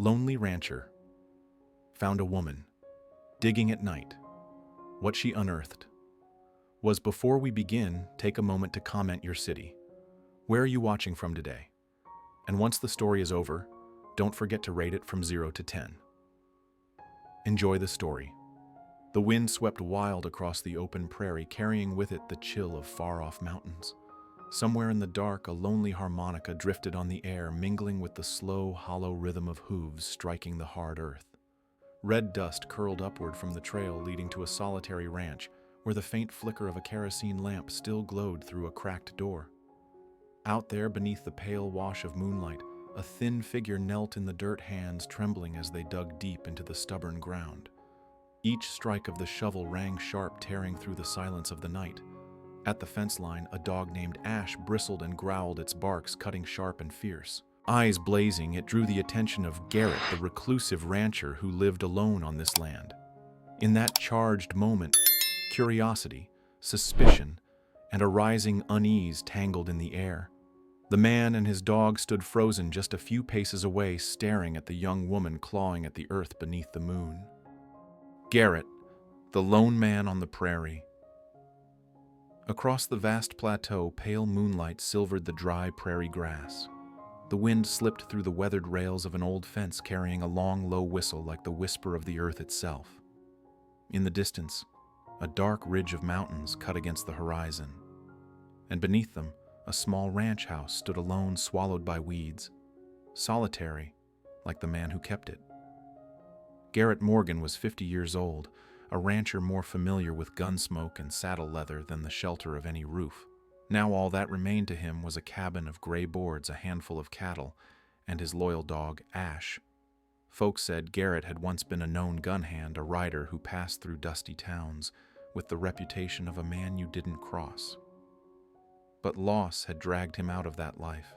Lonely rancher found a woman digging at night. What she unearthed was, before we begin, take a moment to comment your city. Where are you watching from today? And once the story is over, don't forget to rate it from 0 to 10. Enjoy the story. The wind swept wild across the open prairie, carrying with it the chill of far-off mountains. Somewhere in the dark, a lonely harmonica drifted on the air, mingling with the slow, hollow rhythm of hooves striking the hard earth. Red dust curled upward from the trail leading to a solitary ranch, where the faint flicker of a kerosene lamp still glowed through a cracked door. Out there, beneath the pale wash of moonlight, a thin figure knelt in the dirt, hands trembling as they dug deep into the stubborn ground. Each strike of the shovel rang sharp, tearing through the silence of the night. At the fence line, a dog named Ash bristled and growled, its barks cutting sharp and fierce. Eyes blazing, it drew the attention of Garrett, the reclusive rancher who lived alone on this land. In that charged moment, curiosity, suspicion, and a rising unease tangled in the air. The man and his dog stood frozen just a few paces away, staring at the young woman clawing at the earth beneath the moon. Garrett, the lone man on the prairie. Across the vast plateau, pale moonlight silvered the dry prairie grass. The wind slipped through the weathered rails of an old fence, carrying a long, low whistle like the whisper of the earth itself. In the distance, a dark ridge of mountains cut against the horizon, and beneath them, a small ranch house stood alone, swallowed by weeds, solitary, like the man who kept it. Garrett Morgan was 50 years old, a rancher more familiar with gun smoke and saddle leather than the shelter of any roof. Now all that remained to him was a cabin of gray boards, a handful of cattle, and his loyal dog, Ash. Folks said Garrett had once been a known gun hand, a rider who passed through dusty towns with the reputation of a man you didn't cross. But loss had dragged him out of that life.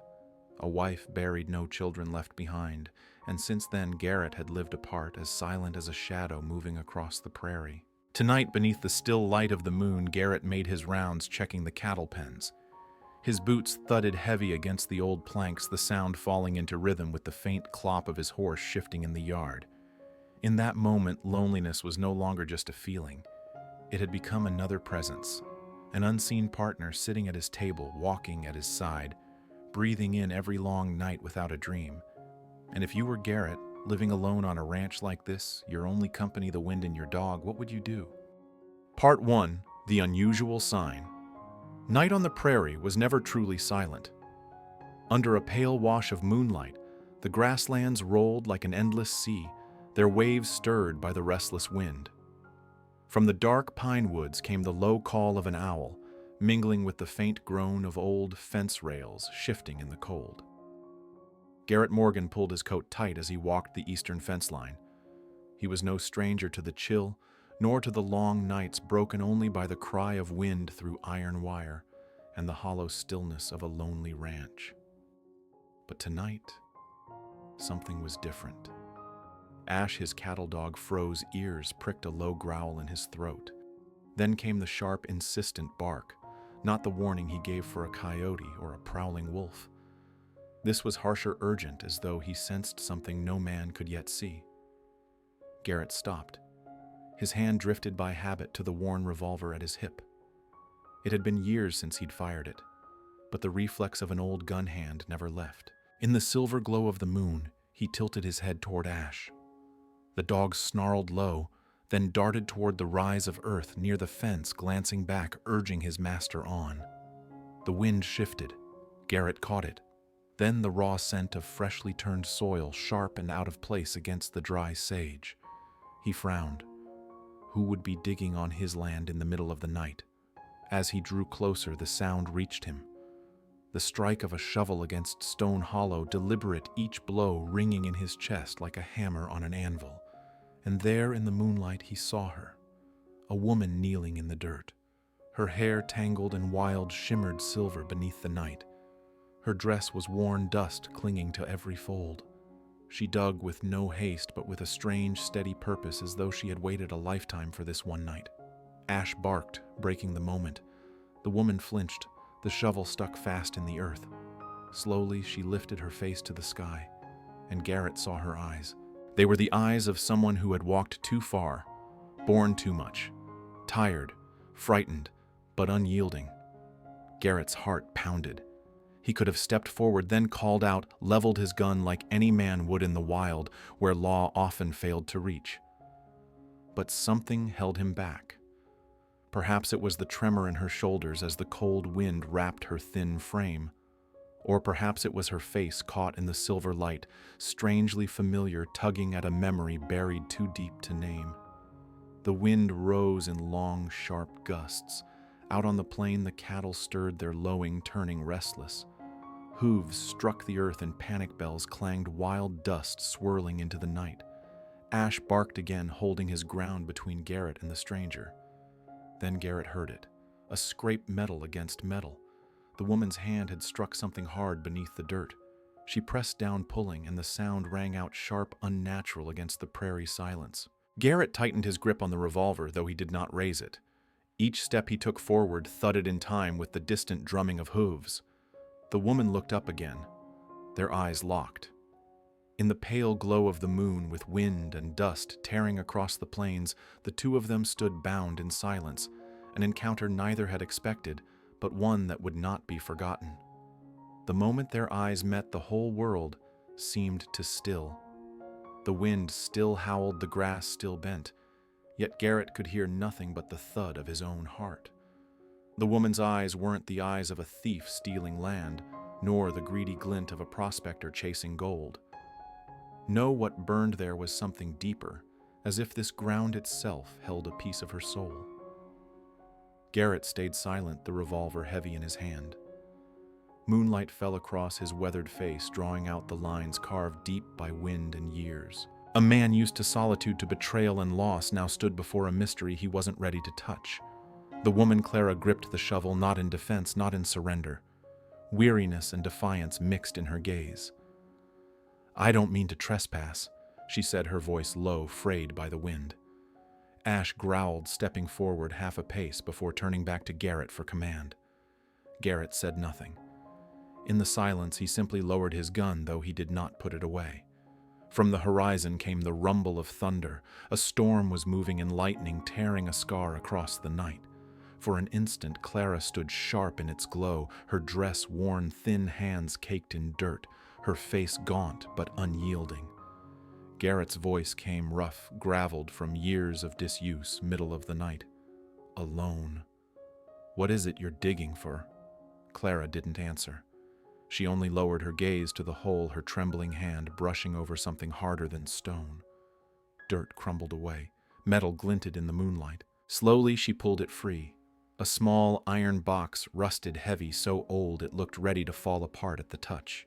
A wife buried, no children left behind, and since then Garrett had lived apart, as silent as a shadow moving across the prairie. Tonight, beneath the still light of the moon, Garrett made his rounds, checking the cattle pens. His boots thudded heavy against the old planks, the sound falling into rhythm with the faint clop of his horse shifting in the yard. In that moment, loneliness was no longer just a feeling. It had become another presence, an unseen partner sitting at his table, walking at his side, breathing in every long night without a dream. And if you were Garrett, living alone on a ranch like this, your only company the wind and your dog, what would you do? Part 1. The Unusual Sign. Night on the prairie was never truly silent. Under a pale wash of moonlight, the grasslands rolled like an endless sea, their waves stirred by the restless wind. From the dark pine woods came the low call of an owl, mingling with the faint groan of old fence rails shifting in the cold. Garrett Morgan pulled his coat tight as he walked the eastern fence line. He was no stranger to the chill, nor to the long nights broken only by the cry of wind through iron wire and the hollow stillness of a lonely ranch. But tonight, something was different. Ash, his cattle dog, froze, ears pricked, a low growl in his throat. Then came the sharp, insistent bark, not the warning he gave for a coyote or a prowling wolf. This was harsher, urgent, as though he sensed something no man could yet see. Garrett stopped. His hand drifted by habit to the worn revolver at his hip. It had been years since he'd fired it, but the reflex of an old gun hand never left. In the silver glow of the moon, he tilted his head toward Ash. The dog snarled low, then darted toward the rise of earth near the fence, glancing back, urging his master on. The wind shifted. Garrett caught it. Then the raw scent of freshly turned soil, sharp and out of place against the dry sage. He frowned. Who would be digging on his land in the middle of the night? As he drew closer, the sound reached him. The strike of a shovel against stone hollow, deliberate, each blow ringing in his chest like a hammer on an anvil. And there in the moonlight he saw her, a woman kneeling in the dirt. Her hair, tangled and wild, shimmered silver beneath the night. Her dress was worn dust clinging to every fold. She dug with no haste, but with a strange, steady purpose, as though she had waited a lifetime for this one night. Ash barked, breaking the moment. The woman flinched, the shovel stuck fast in the earth. Slowly, she lifted her face to the sky. and Garrett saw her eyes. They were the eyes of someone who had walked too far, borne too much, tired, frightened, but unyielding. Garrett's heart pounded. He could have stepped forward, then called out, leveled his gun like any man would in the wild, where law often failed to reach. But something held him back. Perhaps it was the tremor in her shoulders as the cold wind wrapped her thin frame. Or perhaps it was her face caught in the silver light, strangely familiar, tugging at a memory buried too deep to name. The wind rose in long, sharp gusts. Out on the plain, the cattle stirred their lowing, turning restless. Hooves struck the earth and panic bells clanged, wild dust swirling into the night. Ash barked again, holding his ground between Garrett and the stranger. Then Garrett heard it, a scrape metal against metal. The woman's hand had struck something hard beneath the dirt. She pressed down, pulling, and the sound rang out sharp, unnatural against the prairie silence. Garrett tightened his grip on the revolver, though he did not raise it. Each step he took forward thudded in time with the distant drumming of hooves. The woman looked up again. Their eyes locked. In the pale glow of the moon, with wind and dust tearing across the plains, the two of them stood bound in silence, an encounter neither had expected, but one that would not be forgotten. The moment their eyes met, the whole world seemed to still. The wind still howled, the grass still bent, yet Garrett could hear nothing but the thud of his own heart. The woman's eyes weren't the eyes of a thief stealing land, nor the greedy glint of a prospector chasing gold. No, what burned there was something deeper, as if this ground itself held a piece of her soul. Garrett stayed silent, the revolver heavy in his hand. Moonlight fell across his weathered face, drawing out the lines carved deep by wind and years. A man used to solitude, to betrayal and loss, now stood before a mystery he wasn't ready to touch. The woman Clara gripped the shovel, not in defense, not in surrender. Weariness and defiance mixed in her gaze. "I don't mean to trespass," she said, her voice low, frayed by the wind. Ash growled, stepping forward half a pace before turning back to Garrett for command. Garrett said nothing. In the silence, he simply lowered his gun, though he did not put it away. From the horizon came the rumble of thunder. A storm was moving, and lightning tearing a scar across the night. For an instant, Clara stood sharp in its glow, her dress worn, thin hands caked in dirt, her face gaunt but unyielding. Garrett's voice came rough, graveled from years of disuse, middle of the night. "Alone. What is it you're digging for?" Clara didn't answer. She only lowered her gaze to the hole, her trembling hand brushing over something harder than stone. Dirt crumbled away. Metal glinted in the moonlight. Slowly she pulled it free. A small iron box, rusted heavy, so old it looked ready to fall apart at the touch.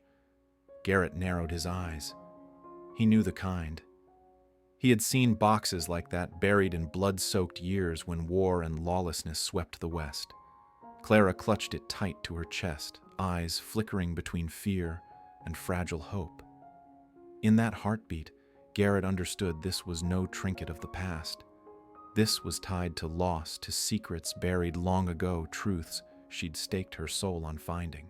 Garrett narrowed his eyes. He knew the kind. He had seen boxes like that buried in blood-soaked years when war and lawlessness swept the West. Clara clutched it tight to her chest, eyes flickering between fear and fragile hope. In that heartbeat, Garrett understood this was no trinket of the past. This was tied to loss, to secrets buried long ago, truths she'd staked her soul on finding.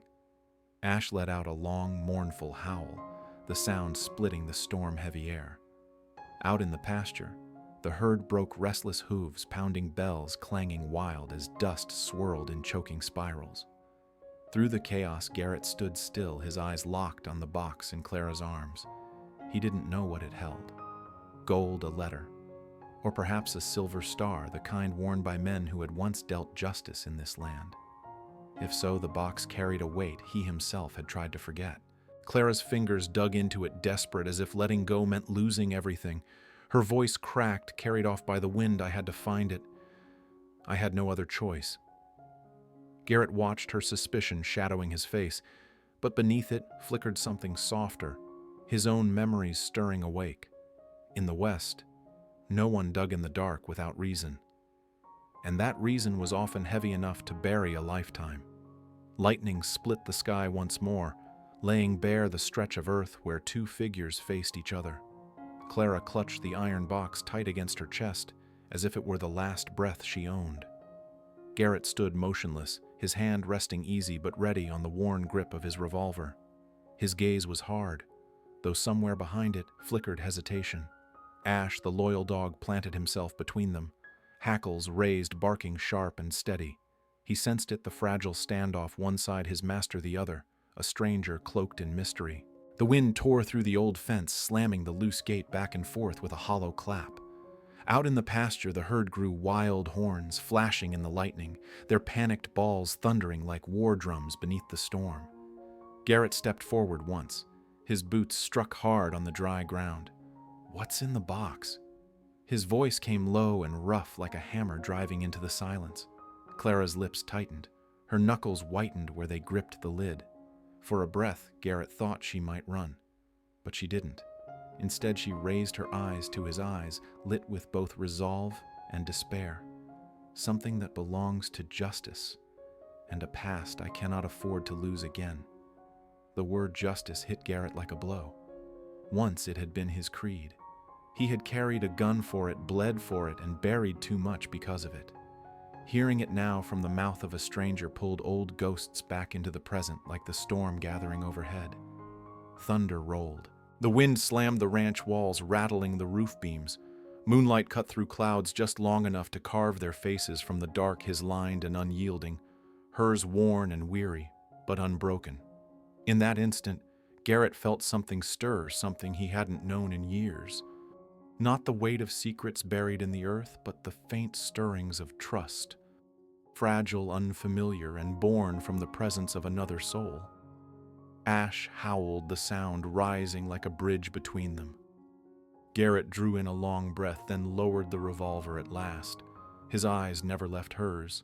Ash let out a long, mournful howl, the sound splitting the storm-heavy air. Out in the pasture, the herd broke restless hooves, pounding bells, clanging wild as dust swirled in choking spirals. Through the chaos, Garrett stood still, his eyes locked on the box in Clara's arms. He didn't know what it held. Gold, a letter, or perhaps a silver star, the kind worn by men who had once dealt justice in this land. If so, the box carried a weight he himself had tried to forget. Clara's fingers dug into it, desperate, as if letting go meant losing everything. Her voice cracked, carried off by the wind. "I had to find it. I had no other choice." Garrett watched her suspicion shadowing his face, but beneath it flickered something softer, his own memories stirring awake. In the West, no one dug in the dark without reason. And that reason was often heavy enough to bury a lifetime. Lightning split the sky once more, laying bare the stretch of earth where two figures faced each other. Clara clutched the iron box tight against her chest, as if it were the last breath she owned. Garrett stood motionless, his hand resting easy but ready on the worn grip of his revolver. His gaze was hard, though somewhere behind it flickered hesitation. Ash, the loyal dog, planted himself between them, hackles raised, barking sharp and steady. He sensed it, the fragile standoff, one side his master the other, a stranger cloaked in mystery. The wind tore through the old fence, slamming the loose gate back and forth with a hollow clap. Out in the pasture, the herd grew wild horns, flashing in the lightning, their panicked balls thundering like war drums beneath the storm. Garrett stepped forward once. His boots struck hard on the dry ground. "What's in the box?" His voice came low and rough like a hammer driving into the silence. Clara's lips tightened. Her knuckles whitened where they gripped the lid. For a breath, Garrett thought she might run. But she didn't. Instead, she raised her eyes to his eyes, lit with both resolve and despair. Something that belongs to justice, and a past I cannot afford to lose again. The word justice hit Garrett like a blow. Once it had been his creed. He had carried a gun for it, bled for it, and buried too much because of it. Hearing it now from the mouth of a stranger pulled old ghosts back into the present like the storm gathering overhead. Thunder rolled. The wind slammed the ranch walls, rattling the roof beams. Moonlight cut through clouds just long enough to carve their faces from the dark, his lined and unyielding, hers worn and weary, but unbroken. In that instant, Garrett felt something stir, something he hadn't known in years. Not the weight of secrets buried in the earth, but the faint stirrings of trust, fragile, unfamiliar, and born from the presence of another soul. Ash howled, the sound rising like a bridge between them. Garrett drew in a long breath, then lowered the revolver at last. His eyes never left hers.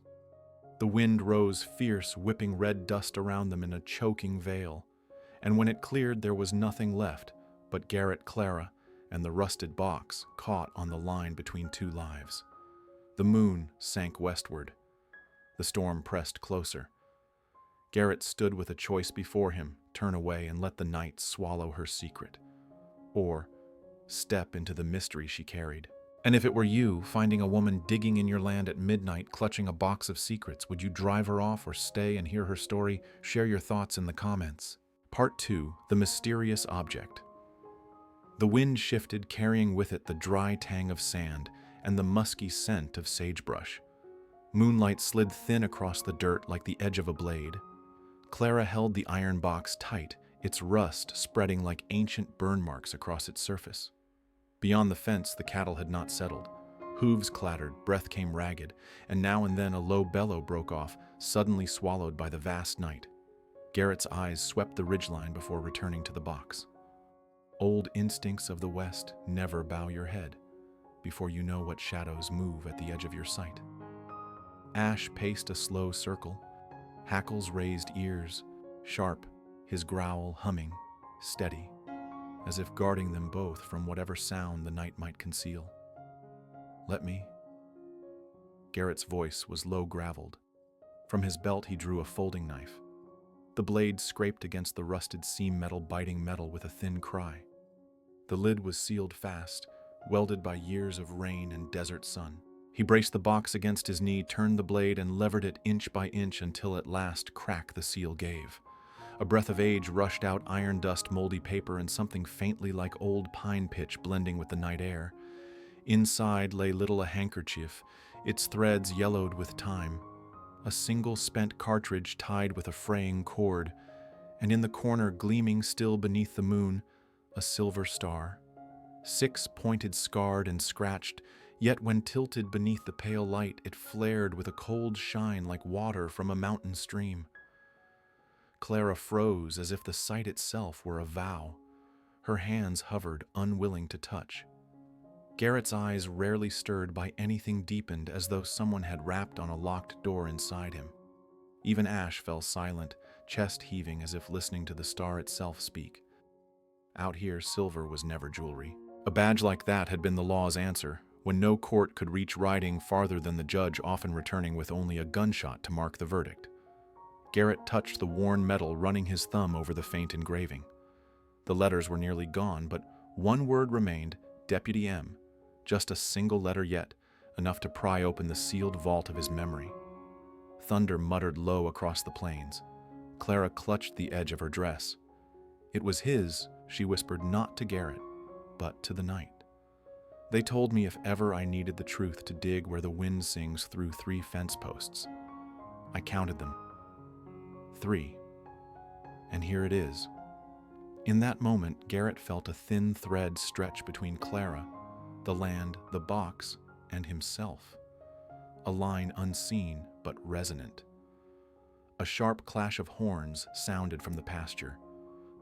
The wind rose fierce, whipping red dust around them in a choking veil, and when it cleared there was nothing left but Garrett, Clara, and the rusted box caught on the line between two lives. The moon sank westward. The storm pressed closer. Garrett stood with a choice before him: turn away and let the night swallow her secret, or step into the mystery she carried. And if it were you, finding a woman digging in your land at midnight, clutching a box of secrets, would you drive her off or stay and hear her story? Share your thoughts in the comments. Part 2, The Mysterious Object. The wind shifted, carrying with it the dry tang of sand and the musky scent of sagebrush. Moonlight slid thin across the dirt like the edge of a blade. Clara held the iron box tight, its rust spreading like ancient burn marks across its surface. Beyond the fence, the cattle had not settled. Hooves clattered, breath came ragged, and now and then a low bellow broke off, suddenly swallowed by the vast night. Garrett's eyes swept the ridgeline before returning to the box. Old instincts of the West: never bow your head before you know what shadows move at the edge of your sight. Ash paced a slow circle, hackles raised ears, sharp, his growl humming, steady, as if guarding them both from whatever sound the night might conceal. "Let me." Garrett's voice was low-graveled. From his belt he drew a folding knife. The blade scraped against the rusted seam metal, biting metal with a thin cry. The lid was sealed fast, welded by years of rain and desert sun. He braced the box against his knee, turned the blade, and levered it inch by inch until at last crack the seal gave. A breath of age rushed out, iron dust, moldy paper, and something faintly like old pine pitch blending with the night air. Inside lay little a handkerchief, its threads yellowed with time. A single spent cartridge tied with a fraying cord, and in the corner, gleaming still beneath the moon, a silver star. 6 pointed, scarred and scratched, yet when tilted beneath the pale light, it flared with a cold shine like water from a mountain stream. Clara froze as if the sight itself were a vow. Her hands hovered, unwilling to touch. Garrett's eyes, rarely stirred by anything, deepened as though someone had rapped on a locked door inside him. Even Ash fell silent, chest heaving as if listening to the star itself speak. Out here, silver was never jewelry. A badge like that had been the law's answer, when no court could reach riding farther than the judge, often returning with only a gunshot to mark the verdict. Garrett touched the worn metal, running his thumb over the faint engraving. The letters were nearly gone, but one word remained: Deputy M. Just a single letter yet, enough to pry open the sealed vault of his memory. Thunder muttered low across the plains. Clara clutched the edge of her dress. It was his, she whispered not to Garrett, but to the night. They told me if ever I needed the truth to dig where the wind sings through 3 fence posts. I counted them. 3. And here it is. In that moment, Garrett felt a thin thread stretch between Clara, the land, the box, and himself. A line unseen but resonant. A sharp clash of horns sounded from the pasture.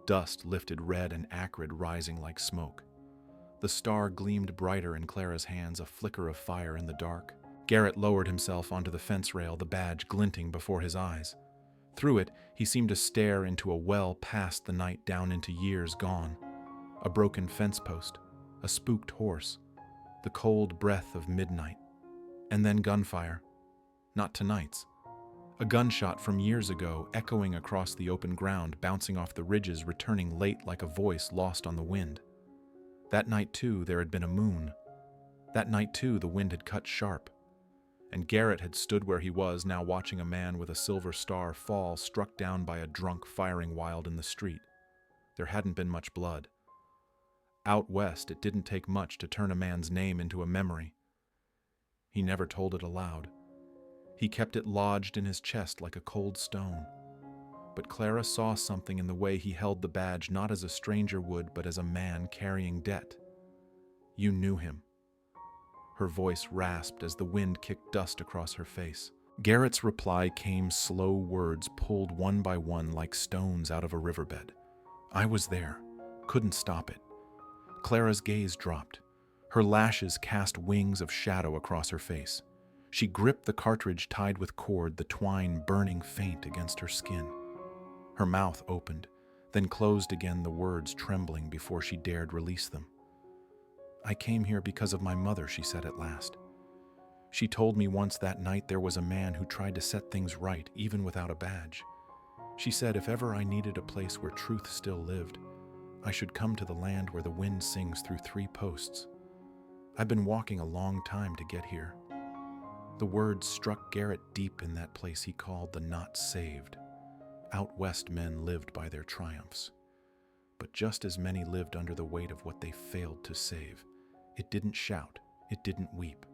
Dust lifted red and acrid, rising like smoke. The star gleamed brighter in Clara's hands, a flicker of fire in the dark. Garrett lowered himself onto the fence rail, the badge glinting before his eyes. Through it, he seemed to stare into a well past the night, down into years gone. A broken fence post, a spooked horse, the cold breath of midnight. And then gunfire. Not tonight's. A gunshot from years ago, echoing across the open ground, bouncing off the ridges, returning late like a voice lost on the wind. That night, too, there had been a moon. That night, too, the wind had cut sharp. And Garrett had stood where he was, now watching a man with a silver star fall, struck down by a drunk firing wild in the street. There hadn't been much blood. Out west, it didn't take much to turn a man's name into a memory. He never told it aloud. He kept it lodged in his chest like a cold stone. But Clara saw something in the way he held the badge, not as a stranger would, but as a man carrying debt. You knew him. Her voice rasped as the wind kicked dust across her face. Garrett's reply came slow words pulled one by one like stones out of a riverbed. I was there. Couldn't stop it. Clara's gaze dropped. Her lashes cast wings of shadow across her face. She gripped the cartridge tied with cord, the twine burning faint against her skin. Her mouth opened, then closed again, the words trembling before she dared release them. I came here because of my mother, she said at last. She told me once that night there was a man who tried to set things right, even without a badge. She said if ever I needed a place where truth still lived, I should come to the land where the wind sings through 3 posts. I've been walking a long time to get here. The words struck Garrett deep in that place he called the not saved. Out west men lived by their triumphs. But just as many lived under the weight of what they failed to save. It didn't shout. It didn't weep.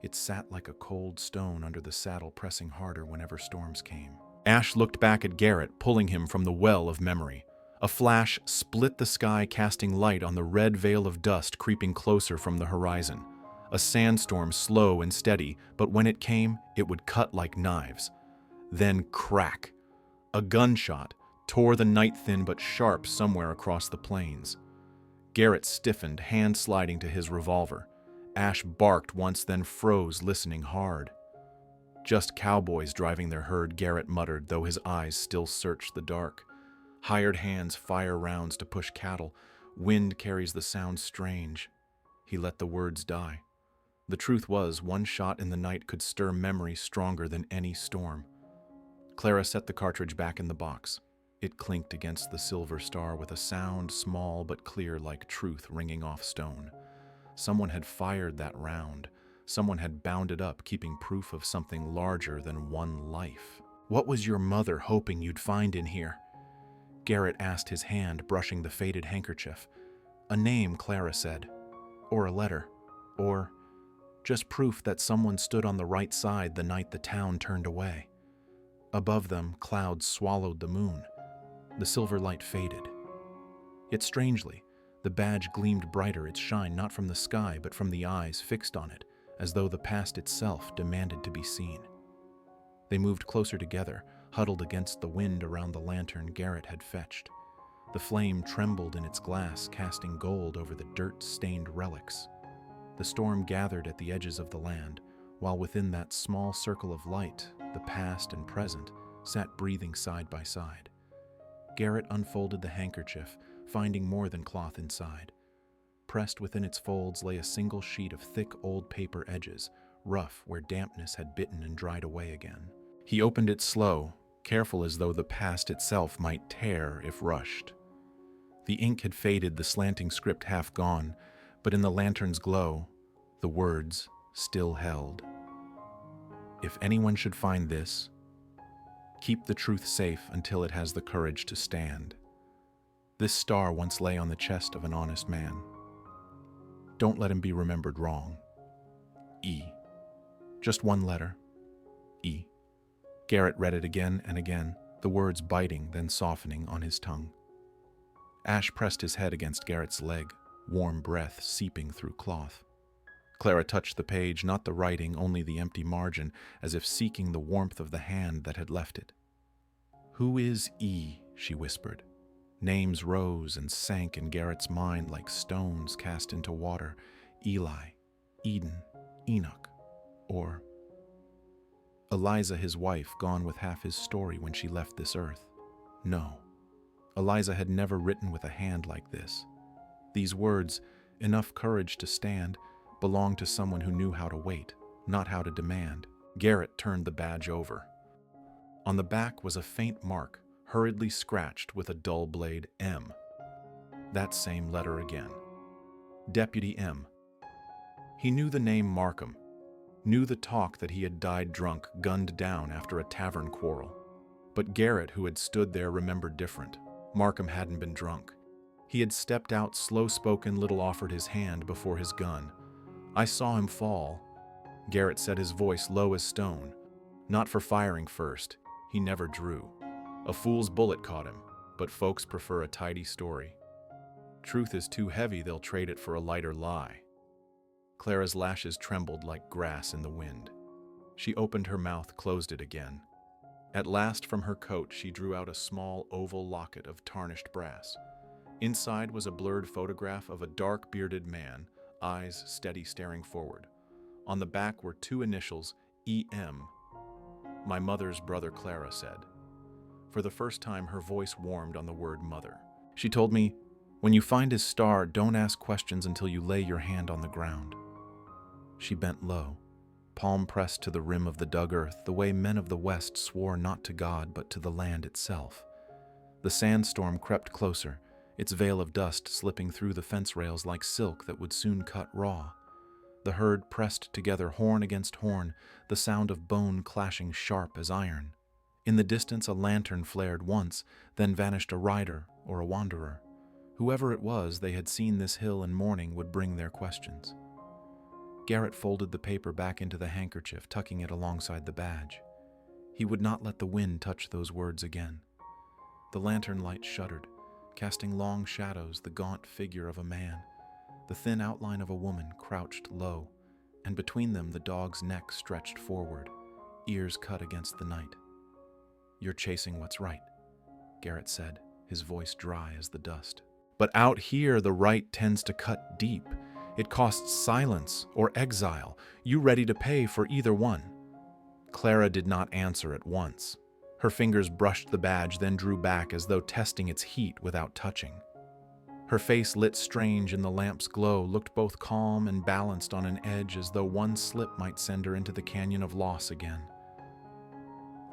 It sat like a cold stone under the saddle, pressing harder whenever storms came. Ash looked back at Garrett, pulling him from the well of memory. A flash split the sky, casting light on the red veil of dust creeping closer from the horizon. A sandstorm, slow and steady, but when it came, it would cut like knives. Then crack. A gunshot tore the night thin but sharp somewhere across the plains. Garrett stiffened, hand sliding to his revolver. Ash barked once, then froze, listening hard. Just cowboys driving their herd, Garrett muttered, though his eyes still searched the dark. Hired hands fire rounds to push cattle. Wind carries the sound strange. He let the words die. The truth was, one shot in the night could stir memory stronger than any storm. Clara set the cartridge back in the box. It clinked against the silver star with a sound small but clear like truth ringing off stone. Someone had fired that round. Someone had bound it up, keeping proof of something larger than one life. What was your mother hoping you'd find in here? Garrett asked, his hand brushing the faded handkerchief. A name, Clara said. Or a letter. Or just proof that someone stood on the right side the night the town turned away. Above them, clouds swallowed the moon. The silver light faded. Yet strangely, the badge gleamed brighter, its shine not from the sky but from the eyes fixed on it, as though the past itself demanded to be seen. They moved closer together, huddled against the wind around the lantern Garrett had fetched. The flame trembled in its glass, casting gold over the dirt-stained relics. The storm gathered at the edges of the land, while within that small circle of light, the past and present sat breathing side by side. Garrett unfolded the handkerchief, finding more than cloth inside. Pressed within its folds lay a single sheet of thick old paper edges, rough where dampness had bitten and dried away again. He opened it slow, careful as though the past itself might tear if rushed. The ink had faded, the slanting script half gone, but in the lantern's glow, the words still held. If anyone should find this, keep the truth safe until it has the courage to stand. This star once lay on the chest of an honest man. Don't let him be remembered wrong. E. Just one letter. E. Garrett read it again and again, the words biting, then softening on his tongue. Ash pressed his head against Garrett's leg, warm breath seeping through cloth. Clara touched the page, not the writing, only the empty margin, as if seeking the warmth of the hand that had left it. "Who is E?" she whispered. Names rose and sank in Garrett's mind like stones cast into water. Eli, Eden, Enoch, or Eliza, his wife, gone with half his story when she left this earth. No, Eliza had never written with a hand like this. These words, enough courage to stand, belonged to someone who knew how to wait, not how to demand. Garrett turned the badge over. On the back was a faint mark, hurriedly scratched with a dull blade M. That same letter again. Deputy M. He knew the name Markham, knew the talk that he had died drunk, gunned down after a tavern quarrel. But Garrett, who had stood there, remembered different. Markham hadn't been drunk. He had stepped out, slow-spoken, little offered his hand before his gun. "I saw him fall," Garrett said, his voice low as stone. "Not for firing first. He never drew. A fool's bullet caught him, but folks prefer a tidy story. Truth is too heavy, they'll trade it for a lighter lie." Clara's lashes trembled like grass in the wind. She opened her mouth, closed it again. At last, from her coat, she drew out a small oval locket of tarnished brass. Inside was a blurred photograph of a dark, bearded man, eyes steady staring forward. On the back were two initials, E.M. "My mother's brother," Clara said. For the first time, her voice warmed on the word mother. She told me, "When you find his star, don't ask questions until you lay your hand on the ground." She bent low, palm pressed to the rim of the dug earth, the way men of the West swore not to God but to the land itself. The sandstorm crept closer, its veil of dust slipping through the fence rails like silk that would soon cut raw. The herd pressed together, horn against horn, the sound of bone clashing sharp as iron. In the distance, a lantern flared once, then vanished a rider or a wanderer. Whoever it was, they had seen this hill in morning would bring their questions. Garrett folded the paper back into the handkerchief, tucking it alongside the badge. He would not let the wind touch those words again. The lantern light shuddered, casting long shadows, the gaunt figure of a man, the thin outline of a woman crouched low, and between them the dog's neck stretched forward, ears cut against the night. "You're chasing what's right," Garrett said, his voice dry as the dust. "But out here the right tends to cut deep. It costs silence or exile. You ready to pay for either one?" Clara did not answer at once. Her fingers brushed the badge, then drew back as though testing its heat without touching. Her face, lit strange in the lamp's glow, looked both calm and balanced on an edge, as though one slip might send her into the canyon of loss again.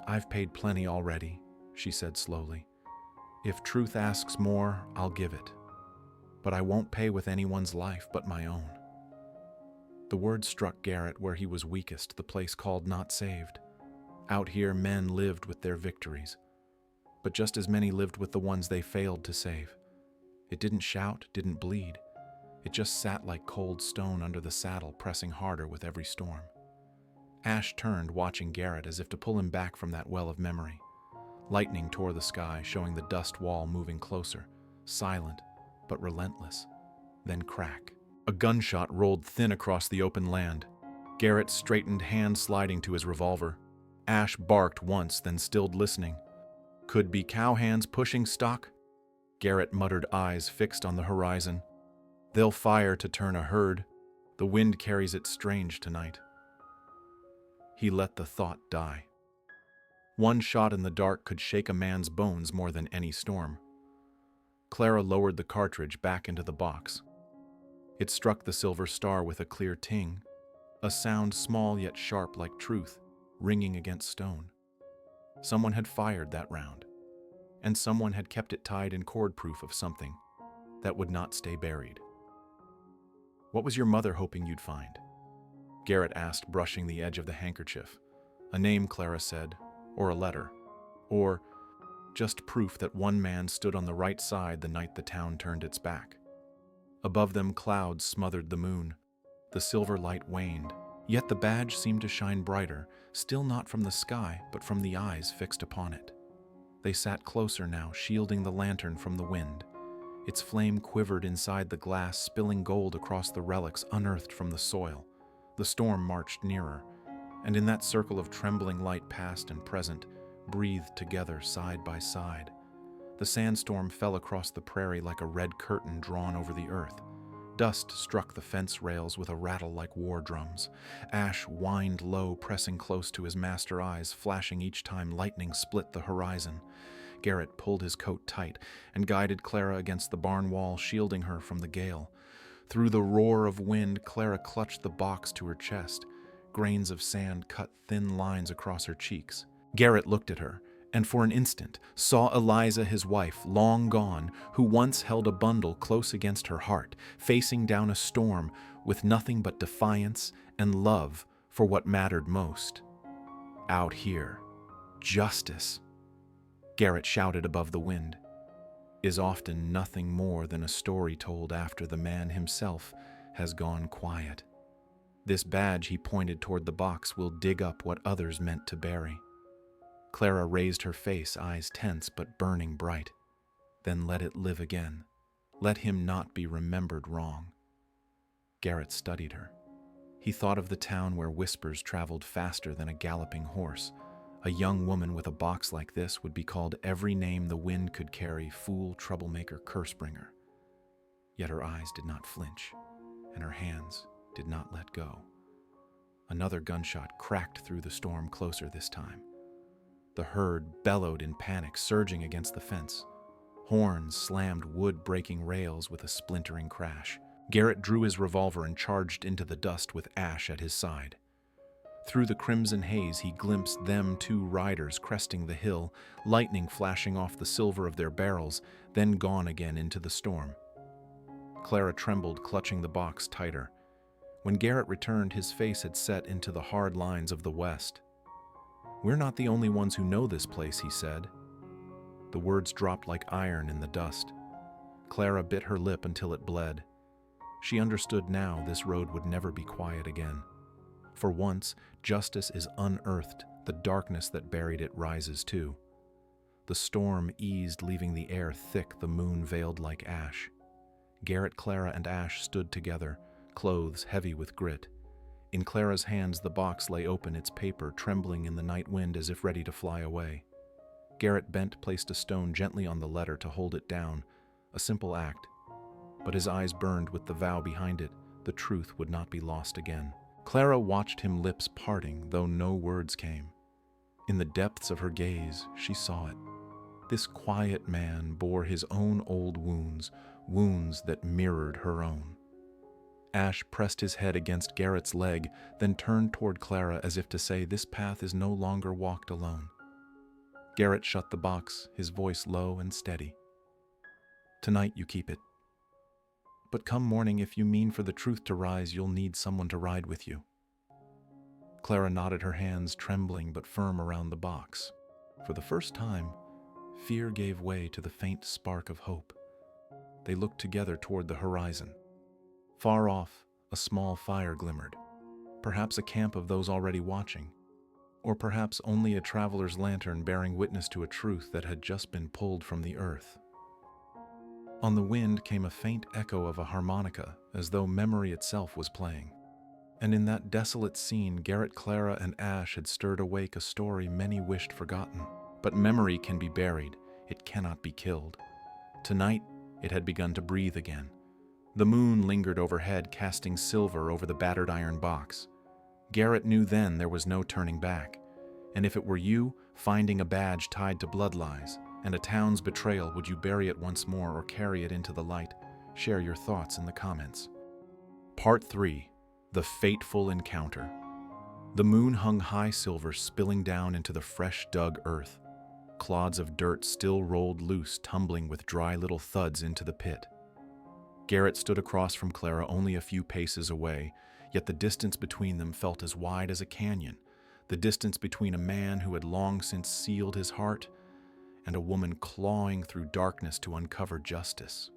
"I've paid plenty already," she said slowly. "If truth asks more, I'll give it. But I won't pay with anyone's life but my own." The word struck Garrett where he was weakest, the place called not saved. Out here, men lived with their victories, but just as many lived with the ones they failed to save. It didn't shout, didn't bleed. It just sat like cold stone under the saddle, pressing harder with every storm. Ash turned, watching Garrett as if to pull him back from that well of memory. Lightning tore the sky, showing the dust wall moving closer, silent but relentless. Then crack. A gunshot rolled thin across the open land. Garrett straightened, hand sliding to his revolver. Ash barked once, then stilled, listening. "Could be cowhands pushing stock?" Garrett muttered, eyes fixed on the horizon. "They'll fire to turn a herd. The wind carries it strange tonight." He let the thought die. One shot in the dark could shake a man's bones more than any storm. Clara lowered the cartridge back into the box. It struck the silver star with a clear ting, a sound small yet sharp like truth, ringing against stone. Someone had fired that round, and someone had kept it tied in cord-proof of something that would not stay buried. "What was your mother hoping you'd find?" Garrett asked, brushing the edge of the handkerchief. "A name," Clara said, "or a letter, or..." just proof that one man stood on the right side the night the town turned its back. Above them, clouds smothered the moon. The silver light waned, yet the badge seemed to shine brighter, still not from the sky, but from the eyes fixed upon it. They sat closer now, shielding the lantern from the wind. Its flame quivered inside the glass, spilling gold across the relics unearthed from the soil. The storm marched nearer, and in that circle of trembling light, past and present, breathed together side by side. The sandstorm fell across the prairie like a red curtain drawn over the earth. Dust struck the fence rails with a rattle like war drums. Ash whined low, pressing close to his master eyes, flashing each time lightning split the horizon. Garrett pulled his coat tight and guided Clara against the barn wall, shielding her from the gale. Through the roar of wind, Clara clutched the box to her chest. Grains of sand cut thin lines across her cheeks. Garrett looked at her, and for an instant saw Eliza, his wife, long gone, who once held a bundle close against her heart, facing down a storm with nothing but defiance and love for what mattered most. Out here, justice, Garrett shouted above the wind, is often nothing more than a story told after the man himself has gone quiet. This badge, he pointed toward the box, will dig up what others meant to bury. Clara raised her face, eyes tense but burning bright. Then let it live again. Let him not be remembered wrong. Garrett studied her. He thought of the town where whispers traveled faster than a galloping horse. A young woman with a box like this would be called every name the wind could carry: fool, troublemaker, curse-bringer. Yet her eyes did not flinch, and her hands did not let go. Another gunshot cracked through the storm, closer this time. The herd bellowed in panic, surging against the fence. Horns slammed wood-breaking rails with a splintering crash. Garrett drew his revolver and charged into the dust with Ash at his side. Through the crimson haze, he glimpsed them, two riders cresting the hill, lightning flashing off the silver of their barrels, then gone again into the storm. Clara trembled, clutching the box tighter. When Garrett returned, his face had set into the hard lines of the West. "We're not the only ones who know this place," he said. The words dropped like iron in the dust. Clara bit her lip until it bled. She understood now this road would never be quiet again. For once, justice is unearthed. The darkness that buried it rises too. The storm eased, leaving the air thick, the moon veiled like ash. Garrett, Clara, and Ash stood together, clothes heavy with grit. In Clara's hands the box lay open, its paper trembling in the night wind as if ready to fly away. Garrett bent, placed a stone gently on the letter to hold it down, a simple act. But his eyes burned with the vow behind it. The truth would not be lost again. Clara watched him, lips parting, though no words came. In the depths of her gaze, she saw it. This quiet man bore his own old wounds, wounds that mirrored her own. Ash pressed his head against Garrett's leg, then turned toward Clara as if to say, "This path is no longer walked alone." Garrett shut the box, his voice low and steady. "Tonight you keep it. But come morning, if you mean for the truth to rise, you'll need someone to ride with you." Clara nodded, her hands trembling but firm around the box. For the first time, fear gave way to the faint spark of hope. They looked together toward the horizon. Far off, a small fire glimmered, perhaps a camp of those already watching, or perhaps only a traveler's lantern bearing witness to a truth that had just been pulled from the earth. On the wind came a faint echo of a harmonica, as though memory itself was playing. And in that desolate scene, Garrett, Clara, and Ash had stirred awake a story many wished forgotten. But memory can be buried, it cannot be killed. Tonight, it had begun to breathe again. The moon lingered overhead, casting silver over the battered iron box. Garrett knew then there was no turning back. And if it were you, finding a badge tied to blood lies, and a town's betrayal, would you bury it once more or carry it into the light? Share your thoughts in the comments. Part 3. The Fateful Encounter. The moon hung high silver, spilling down into the fresh dug earth. Clods of dirt still rolled loose, tumbling with dry little thuds into the pit. Garrett stood across from Clara, only a few paces away, yet the distance between them felt as wide as a canyon, the distance between a man who had long since sealed his heart and a woman clawing through darkness to uncover justice.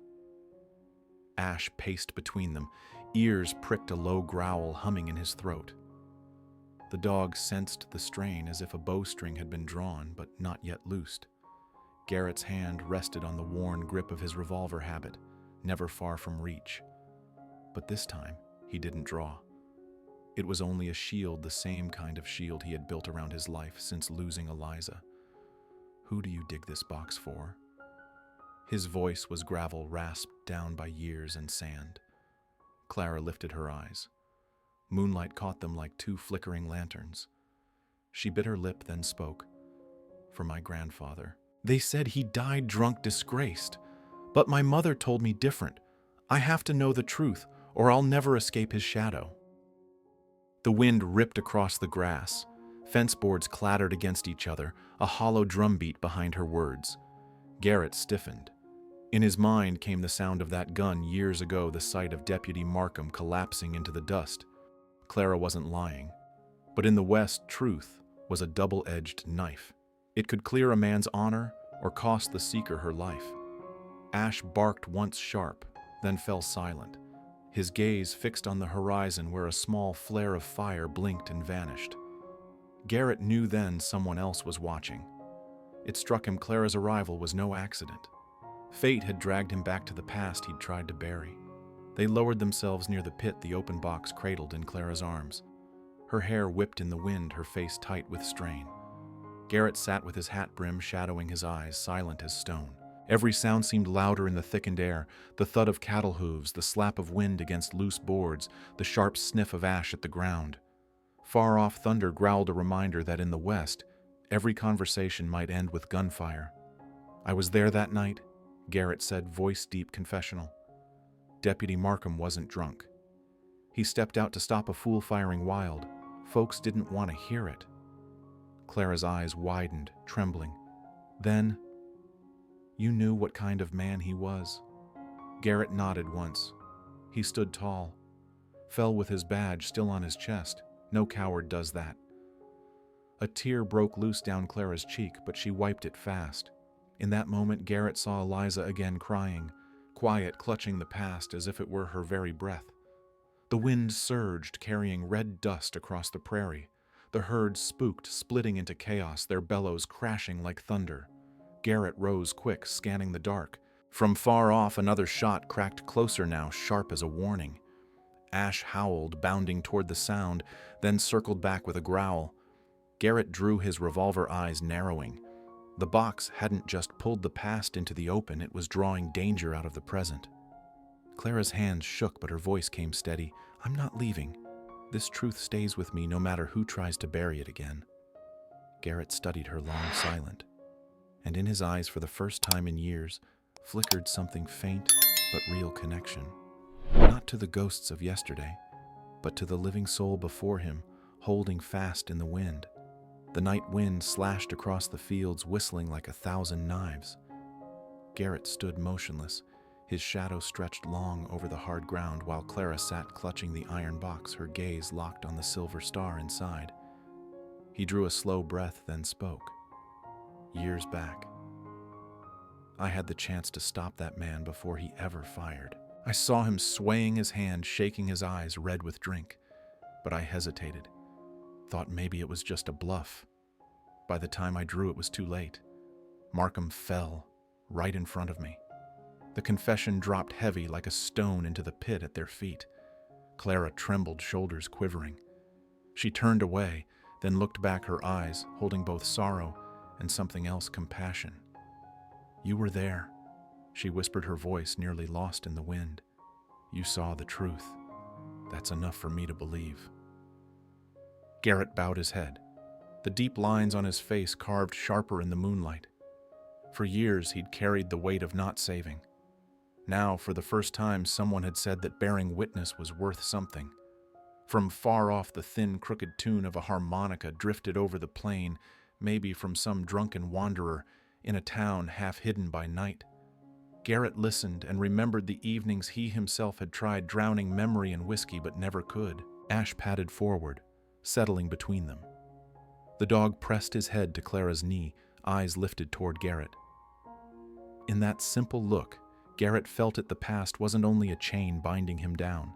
Ash paced between them, ears pricked a low growl humming in his throat. The dog sensed the strain as if a bowstring had been drawn but not yet loosed. Garrett's hand rested on the worn grip of his revolver habit, never far from reach. But this time, he didn't draw. It was only a shield, the same kind of shield he had built around his life since losing Eliza. "Who do you dig this box for?" His voice was gravel rasped down by years and sand. Clara lifted her eyes. Moonlight caught them like two flickering lanterns. She bit her lip, then spoke. "For my grandfather. They said he died drunk, disgraced. But my mother told me different. I have to know the truth, or I'll never escape his shadow." The wind ripped across the grass. Fence boards clattered against each other, a hollow drumbeat behind her words. Garrett stiffened. In his mind came the sound of that gun years ago, the sight of Deputy Markham collapsing into the dust. Clara wasn't lying. But in the West, truth was a double-edged knife. It could clear a man's honor or cost the seeker her life. Ash barked once sharp, then fell silent, his gaze fixed on the horizon where a small flare of fire blinked and vanished. Garrett knew then someone else was watching. It struck him Clara's arrival was no accident. Fate had dragged him back to the past he'd tried to bury. They lowered themselves near the pit the open box cradled in Clara's arms. Her hair whipped in the wind, her face tight with strain. Garrett sat with his hat brim shadowing his eyes, silent as stone. Every sound seemed louder in the thickened air, the thud of cattle hooves, the slap of wind against loose boards, the sharp sniff of ash at the ground. Far-off thunder growled a reminder that in the West, every conversation might end with gunfire. "I was there that night," Garrett said, voice-deep confessional. Deputy Markham wasn't drunk. He stepped out to stop a fool firing wild. Folks didn't want to hear it. Clara's eyes widened, trembling. "Then, you knew what kind of man he was." Garrett nodded once. He stood tall, fell with his badge still on his chest. No coward does that. A tear broke loose down Clara's cheek, but she wiped it fast. In that moment, Garrett saw Eliza again crying, quiet, clutching the past as if it were her very breath. The wind surged, carrying red dust across the prairie. The herd spooked, splitting into chaos, their bellows crashing like thunder. Garrett rose quick, scanning the dark. From far off, another shot cracked closer now, sharp as a warning. Ash howled, bounding toward the sound, then circled back with a growl. Garrett drew his revolver, eyes narrowing. The box hadn't just pulled the past into the open, it was drawing danger out of the present. Clara's hands shook, but her voice came steady. "I'm not leaving. This truth stays with me no matter who tries to bury it again." Garrett studied her long, silent, and in his eyes, for the first time in years, flickered something faint but real connection. Not to the ghosts of yesterday, but to the living soul before him, holding fast in the wind. The night wind slashed across the fields, whistling like 1,000 knives. Garrett stood motionless, his shadow stretched long over the hard ground while Clara sat clutching the iron box, her gaze locked on the silver star inside. He drew a slow breath, then spoke. "Years back, I had the chance to stop that man before he ever fired. I saw him swaying his hand, shaking his eyes red with drink, but I hesitated. Thought maybe it was just a bluff. By the time I drew, it was too late. Markham fell right in front of me. The confession dropped heavy like a stone into the pit at their feet. Clara trembled, shoulders quivering. She turned away, then looked back, her eyes holding both sorrow and something else, compassion. "You were there," she whispered, her voice nearly lost in the wind. "You saw the truth. That's enough for me to believe." Garrett bowed his head, the deep lines on his face carved sharper in the moonlight. For years he'd carried the weight of not saving. Now, for the first time, someone had said that bearing witness was worth something. From far off, the thin, crooked tune of a harmonica drifted over the plain, maybe from some drunken wanderer in a town half hidden by night. Garrett listened and remembered the evenings he himself had tried drowning memory in whiskey but never could. Ash padded forward, settling between them. The dog pressed his head to Clara's knee, eyes lifted toward Garrett. In that simple look, Garrett felt that the past wasn't only a chain binding him down.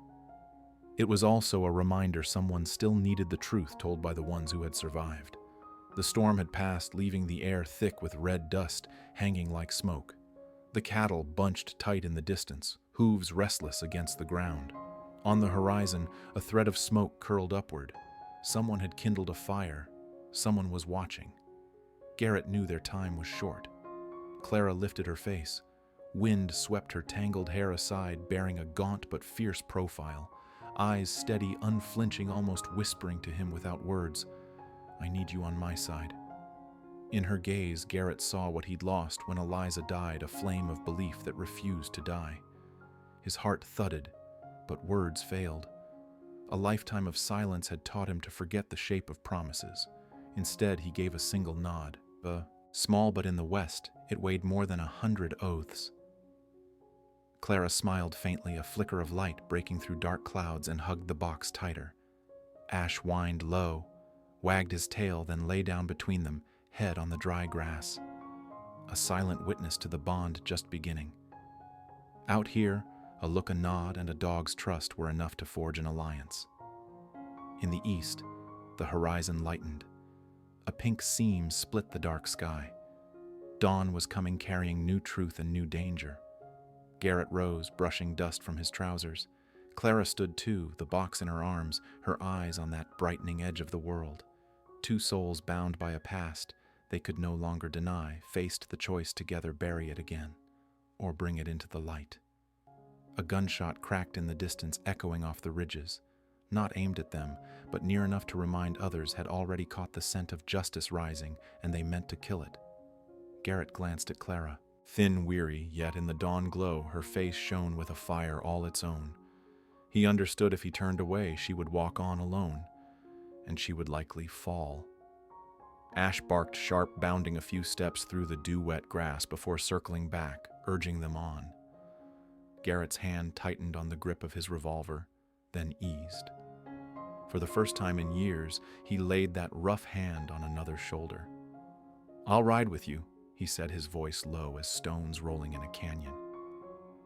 It was also a reminder someone still needed the truth told by the ones who had survived. The storm had passed, leaving the air thick with red dust hanging like smoke. The cattle bunched tight in the distance, hooves restless against the ground. On the horizon, a thread of smoke curled upward. Someone had kindled a fire. Someone was watching. Garrett knew their time was short. Clara lifted her face. Wind swept her tangled hair aside, bearing a gaunt but fierce profile. Eyes steady, unflinching, almost whispering to him without words, "I need you on my side." In her gaze, Garrett saw what he'd lost when Eliza died, a flame of belief that refused to die. His heart thudded, but words failed. A lifetime of silence had taught him to forget the shape of promises. Instead, he gave a single nod. Small, but in the West, it weighed more than 100 oaths. Clara smiled faintly, a flicker of light breaking through dark clouds, and hugged the box tighter. Ash whined low, wagged his tail, then lay down between them, head on the dry grass. A silent witness to the bond just beginning. Out here, a look, a nod, and a dog's trust were enough to forge an alliance. In the east, the horizon lightened. A pink seam split the dark sky. Dawn was coming, carrying new truth and new danger. Garrett rose, brushing dust from his trousers. Clara stood too, the box in her arms, her eyes on that brightening edge of the world. Two souls bound by a past they could no longer deny, faced the choice together: bury it again, or bring it into the light. A gunshot cracked in the distance, echoing off the ridges. Not aimed at them, but near enough to remind others had already caught the scent of justice rising, and they meant to kill it. Garrett glanced at Clara. Thin, weary, yet in the dawn glow, her face shone with a fire all its own. He understood if he turned away, she would walk on alone, and she would likely fall. Ash barked sharp, bounding a few steps through the dew-wet grass before circling back, urging them on. Garrett's hand tightened on the grip of his revolver, then eased. For the first time in years, he laid that rough hand on another's shoulder. "I'll ride with you," he said, his voice low as stones rolling in a canyon.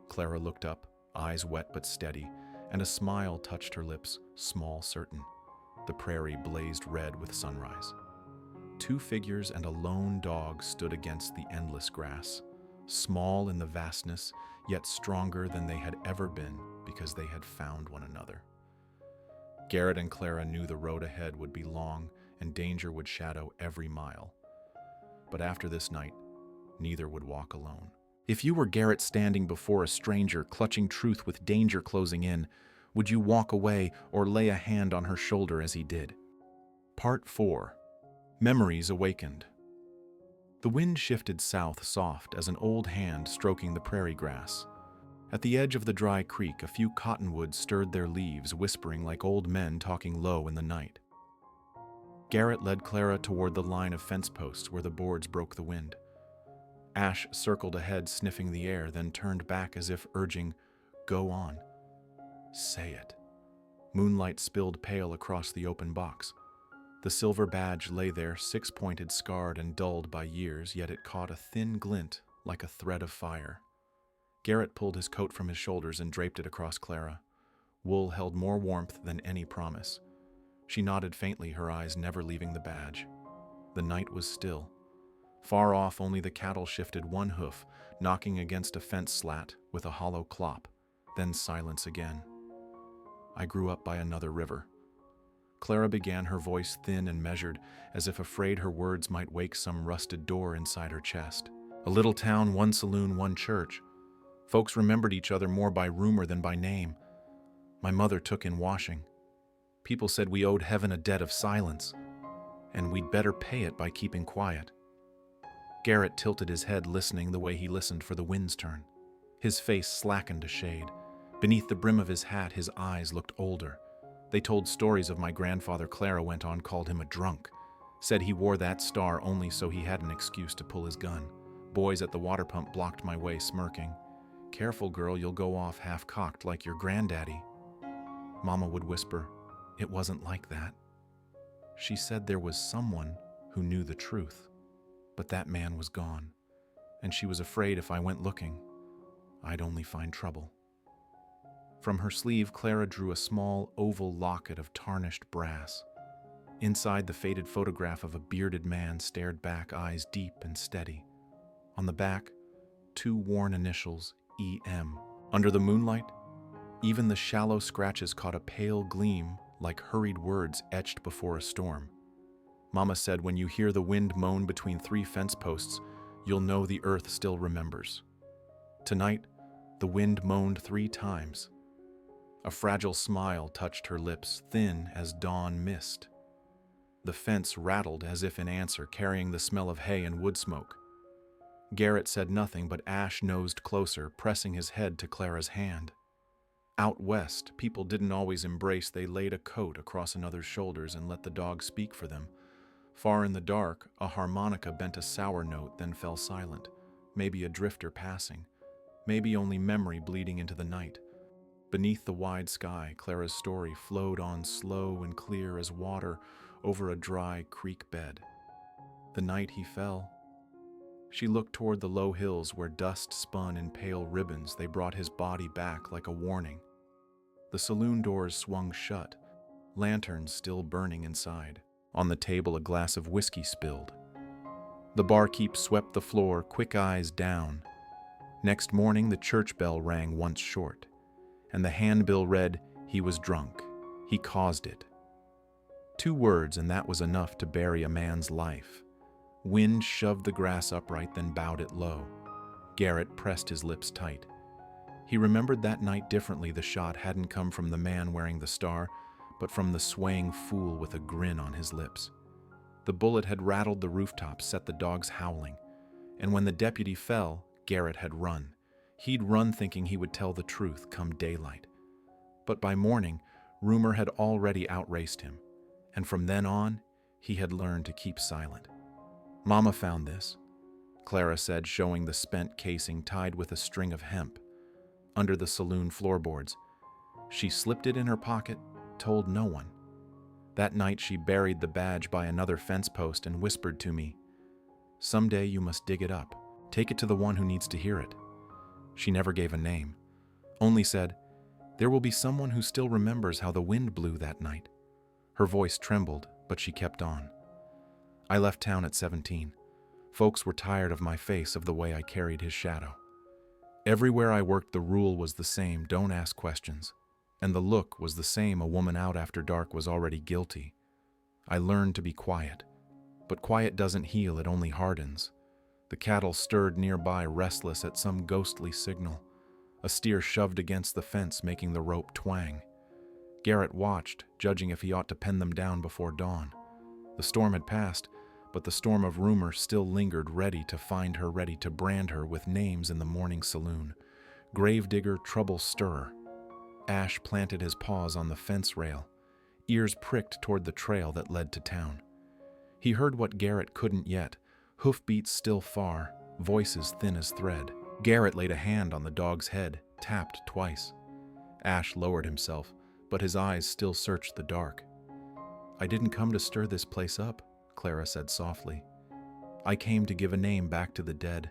Clara looked up, eyes wet but steady, and a smile touched her lips, small, certain. The prairie blazed red with sunrise. Two figures and a lone dog stood against the endless grass, small in the vastness, yet stronger than they had ever been because they had found one another. Garrett and Clara knew the road ahead would be long and danger would shadow every mile. But after this night, neither would walk alone. If you were Garrett standing before a stranger, clutching truth with danger closing in, would you walk away or lay a hand on her shoulder as he did? Part 4. Memories Awakened. The wind shifted south, soft as an old hand stroking the prairie grass. At the edge of the dry creek, a few cottonwoods stirred their leaves, whispering like old men talking low in the night. Garrett led Clara toward the line of fence posts where the boards broke the wind. Ash circled ahead, sniffing the air, then turned back as if urging, "Go on. Say it." Moonlight spilled pale across the open box. The silver badge lay there, six-pointed, scarred and dulled by years, yet it caught a thin glint like a thread of fire. Garrett pulled his coat from his shoulders and draped it across Clara. Wool held more warmth than any promise. She nodded faintly, her eyes never leaving the badge. The night was still. Far off, only the cattle shifted one hoof, knocking against a fence slat with a hollow clop, then silence again. I grew up by another river. Clara began, her voice thin and measured, as if afraid her words might wake some rusted door inside her chest. A little town, one saloon, one church. Folks remembered each other more by rumor than by name. My mother took in washing. People said we owed heaven a debt of silence, and we'd better pay it by keeping quiet. Garrett tilted his head, listening the way he listened for the wind's turn. His face slackened a shade. Beneath the brim of his hat, his eyes looked older. They told stories of my grandfather. Clara went on, called him a drunk. Said he wore that star only so he had an excuse to pull his gun. Boys at the water pump blocked my way, smirking. "Careful, girl, you'll go off half-cocked like your granddaddy." Mama would whisper, "It wasn't like that." She said there was someone who knew the truth, but that man was gone, and she was afraid if I went looking, I'd only find trouble. From her sleeve, Clara drew a small, oval locket of tarnished brass. Inside, the faded photograph of a bearded man stared back, eyes deep and steady. On the back, 2 worn initials, E.M. Under the moonlight, even the shallow scratches caught a pale gleam like hurried words etched before a storm. Mama said when you hear the wind moan between 3 fence posts, you'll know the earth still remembers. Tonight, the wind moaned 3 times. A fragile smile touched her lips, thin as dawn mist. The fence rattled as if in answer, carrying the smell of hay and wood smoke. Garrett said nothing, but Ash nosed closer, pressing his head to Clara's hand. Out west, people didn't always embrace. They laid a coat across another's shoulders and let the dog speak for them. Far in the dark, a harmonica bent a sour note, then fell silent. Maybe a drifter passing. Maybe only memory bleeding into the night. Beneath the wide sky, Clara's story flowed on slow and clear as water over a dry creek bed. The night he fell. She looked toward the low hills where dust spun in pale ribbons. They brought his body back like a warning. The saloon doors swung shut, lanterns still burning inside. On the table, a glass of whiskey spilled. The barkeep swept the floor, quick eyes down. Next morning, the church bell rang once short, and the handbill read, "He was drunk. He caused it." 2 words, and that was enough to bury a man's life. Wind shoved the grass upright, then bowed it low. Garrett pressed his lips tight. He remembered that night differently. The shot hadn't come from the man wearing the star, but from the swaying fool with a grin on his lips. The bullet had rattled the rooftop, set the dogs howling. And when the deputy fell, Garrett had run. He'd run thinking he would tell the truth come daylight. But by morning, rumor had already outraced him. And from then on, he had learned to keep silent. Mama found this, Clara said, showing the spent casing tied with a string of hemp under the saloon floorboards. She slipped it in her pocket, told no one. That night she buried the badge by another fence post and whispered to me, "Someday you must dig it up. Take it to the one who needs to hear it." She never gave a name, only said, "There will be someone who still remembers how the wind blew that night." Her voice trembled, but she kept on. I left town at 17. Folks were tired of my face, of the way I carried his shadow. Everywhere I worked, the rule was the same: don't ask questions. And the look was the same: a woman out after dark was already guilty. I learned to be quiet. But quiet doesn't heal, it only hardens. The cattle stirred nearby, restless at some ghostly signal. A steer shoved against the fence, making the rope twang. Garrett watched, judging if he ought to pen them down before dawn. The storm had passed, but the storm of rumor still lingered, ready to find her, ready to brand her with names in the morning saloon. Gravedigger, trouble stirrer. Ash planted his paws on the fence rail, ears pricked toward the trail that led to town. He heard what Garrett couldn't yet, hoofbeats still far, voices thin as thread. Garrett laid a hand on the dog's head, tapped twice. Ash lowered himself, but his eyes still searched the dark. "I didn't come to stir this place up," Clara said softly. "I came to give a name back to the dead.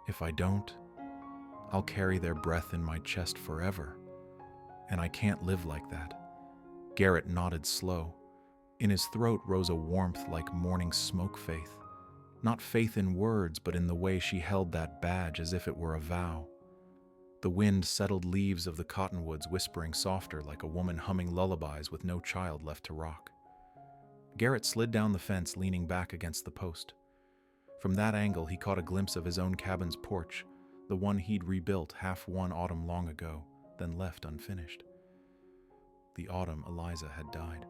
If I don't, I'll carry their breath in my chest forever. And I can't live like that." Garrett nodded slow. In his throat rose a warmth like morning smoke. Faith. Not faith in words, but in the way she held that badge as if it were a vow. The wind settled leaves of the cottonwoods, whispering softer, like a woman humming lullabies with no child left to rock. Garrett slid down the fence, leaning back against the post. From that angle, he caught a glimpse of his own cabin's porch, the one he'd rebuilt half one autumn long ago, then left unfinished. The autumn Eliza had died.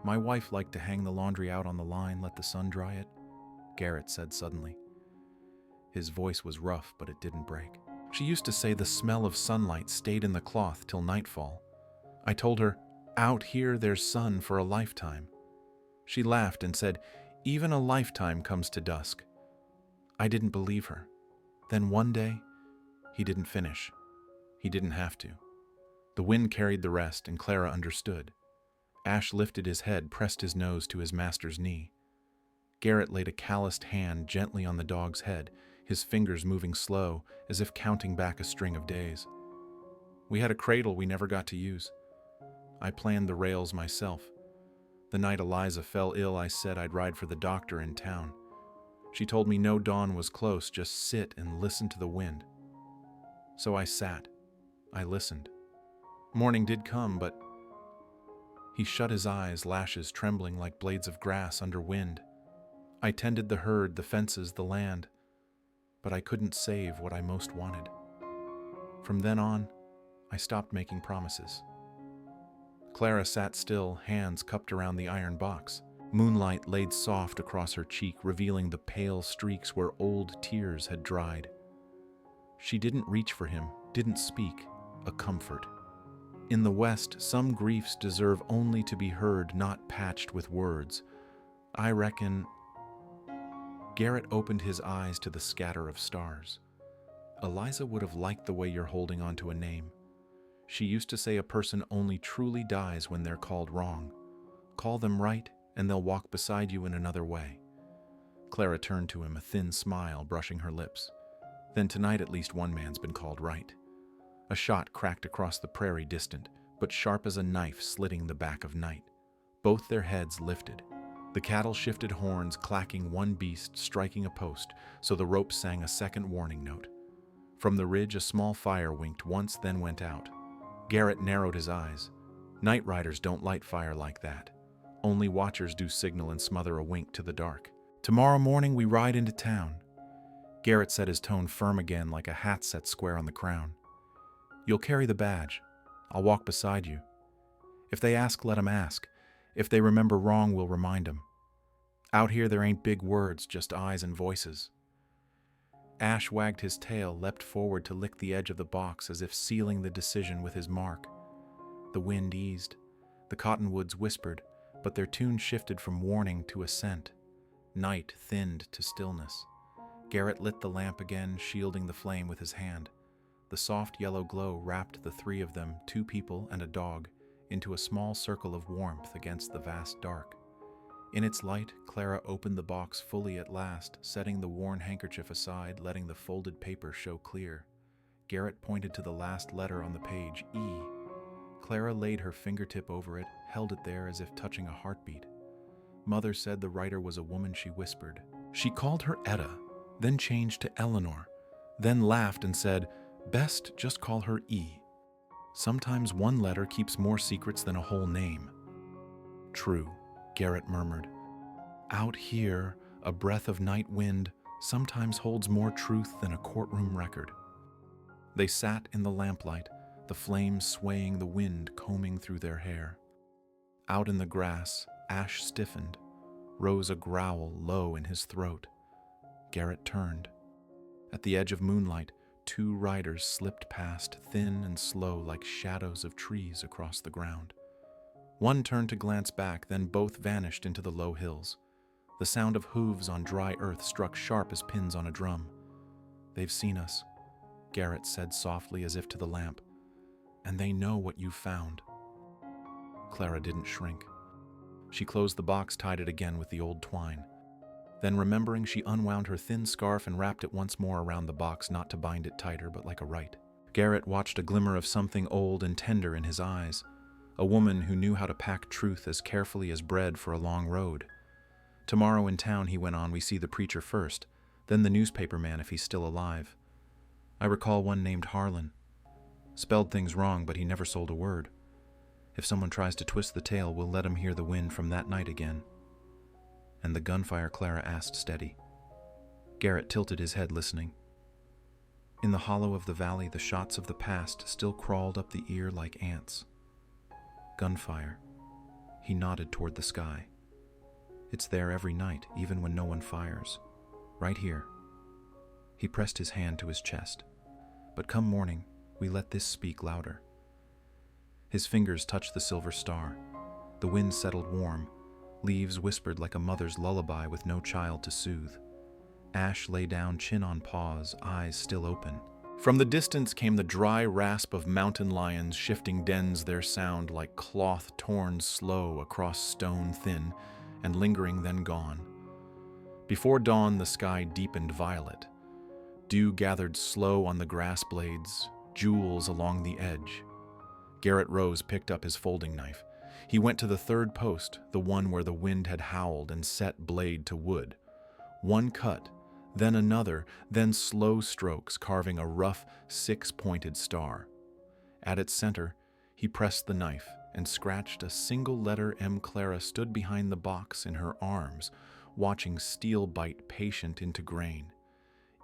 "My wife liked to hang the laundry out on the line, let the sun dry it," Garrett said suddenly. His voice was rough, but it didn't break. "She used to say the smell of sunlight stayed in the cloth till nightfall. I told her, 'Out here there's sun for a lifetime.' She laughed and said, 'Even a lifetime comes to dusk.' I didn't believe her. Then one day, he didn't finish. He didn't have to." The wind carried the rest, and Clara understood. Ash lifted his head, pressed his nose to his master's knee. Garrett laid a calloused hand gently on the dog's head, his fingers moving slow, as if counting back a string of days. We had a cradle we never got to use. I planned the rails myself. The night Eliza fell ill, I said I'd ride for the doctor in town. She told me no dawn was close, just sit and listen to the wind. So I sat. I listened. Morning did come, but... He shut his eyes, lashes trembling like blades of grass under wind. I tended the herd, the fences, the land, but I couldn't save what I most wanted. From then on, I stopped making promises. Clara sat still, hands cupped around the iron box. Moonlight laid soft across her cheek, revealing the pale streaks where old tears had dried. She didn't reach for him, didn't speak, a comfort. In the West, some griefs deserve only to be heard, not patched with words. I reckon... Garrett opened his eyes to the scatter of stars. Eliza would have liked the way you're holding on to a name. She used to say a person only truly dies when they're called wrong. Call them right, and they'll walk beside you in another way. Clara turned to him, a thin smile brushing her lips. Then tonight at least one man's been called right. A shot cracked across the prairie distant, but sharp as a knife slitting the back of night. Both their heads lifted. The cattle shifted horns, clacking, one beast striking a post, so the rope sang a second warning note. From the ridge a small fire winked once, then went out. Garrett narrowed his eyes. Night riders don't light fire like that. Only watchers do signal and smother a wink to the dark. Tomorrow morning we ride into town. Garrett set his tone firm again, like a hat set square on the crown. You'll carry the badge. I'll walk beside you. If they ask, let 'em ask. If they remember wrong, we'll remind 'em. Out here there ain't big words, just eyes and voices. Ash wagged his tail, leapt forward to lick the edge of the box as if sealing the decision with his mark. The wind eased. The cottonwoods whispered, but their tune shifted from warning to assent. Night thinned to stillness. Garrett lit the lamp again, shielding the flame with his hand. The soft yellow glow wrapped the three of them, 2 people and a dog, into a small circle of warmth against the vast dark. In its light, Clara opened the box fully at last, setting the worn handkerchief aside, letting the folded paper show clear. Garrett pointed to the last letter on the page, E. Clara laid her fingertip over it, held it there as if touching a heartbeat. Mother said the writer was a woman, she whispered. She called her Etta, then changed to Eleanor, then laughed and said, best just call her E. Sometimes one letter keeps more secrets than a whole name. True, Garrett murmured. Out here, a breath of night wind sometimes holds more truth than a courtroom record. They sat in the lamplight, the flames swaying, the wind combing through their hair. Out in the grass, Ash stiffened, rose a growl low in his throat. Garrett turned. At the edge of moonlight, 2 riders slipped past, thin and slow like shadows of trees across the ground. One turned to glance back, then both vanished into the low hills. The sound of hooves on dry earth struck sharp as pins on a drum. They've seen us, Garrett said softly as if to the lamp, and they know what you found. Clara didn't shrink. She closed the box, tied it again with the old twine. Then, remembering, she unwound her thin scarf and wrapped it once more around the box, not to bind it tighter, but like a rite. Garrett watched a glimmer of something old and tender in his eyes. A woman who knew how to pack truth as carefully as bread for a long road. Tomorrow in town, he went on, we see the preacher first, then the newspaper man if he's still alive. I recall one named Harlan. Spelled things wrong, but he never sold a word. If someone tries to twist the tale, we'll let him hear the wind from that night again. And the gunfire, Clara asked, steady. Garrett tilted his head, listening. In the hollow of the valley, the shots of the past still crawled up the ear like ants. Gunfire. He nodded toward the sky. It's there every night, even when no one fires. Right here. He pressed his hand to his chest. But come morning, we let this speak louder. His fingers touched the silver star. The wind settled warm. Leaves whispered like a mother's lullaby with no child to soothe. Ash lay down, chin on paws, eyes still open. From the distance came the dry rasp of mountain lions shifting dens, their sound like cloth torn slow across stone thin and lingering then gone. Before dawn, the sky deepened violet. Dew gathered slow on the grass blades, jewels along the edge. Garrett rose, picked up his folding knife. He went to the third post, the one where the wind had howled, and set blade to wood. One cut, then another, then slow strokes, carving a rough, six-pointed star. At its center, he pressed the knife and scratched a single letter M. Clara stood behind the box in her arms, watching steel bite patient into grain.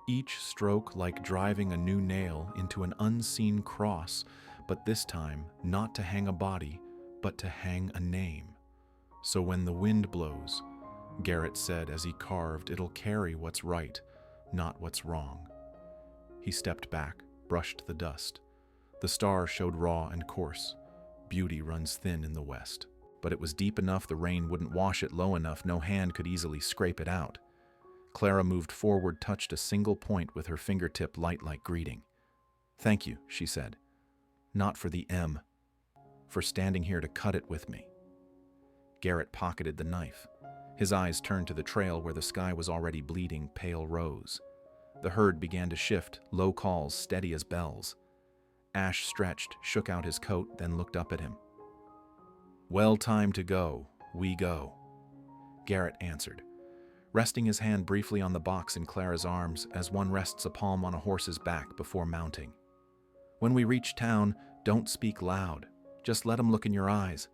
Each stroke like driving a new nail into an unseen cross, but this time not to hang a body, but to hang a name. So when the wind blows, Garrett said as he carved, it'll carry what's right, not what's wrong. He stepped back, brushed the dust. The star showed raw and coarse. Beauty runs thin in the west. But it was deep enough the rain wouldn't wash it, low enough no hand could easily scrape it out. Clara moved forward, touched a single point with her fingertip, light like greeting. "Thank you," she said. "Not for the M, for standing here to cut it with me." Garrett pocketed the knife. His eyes turned to the trail where the sky was already bleeding pale rose. The herd began to shift, low calls steady as bells. Ash stretched, shook out his coat, then looked up at him. "Well, time to go. We go," Garrett answered, resting his hand briefly on the box in Clara's arms as one rests a palm on a horse's back before mounting. "When we reach town, don't speak loud. Just let him look in your eyes.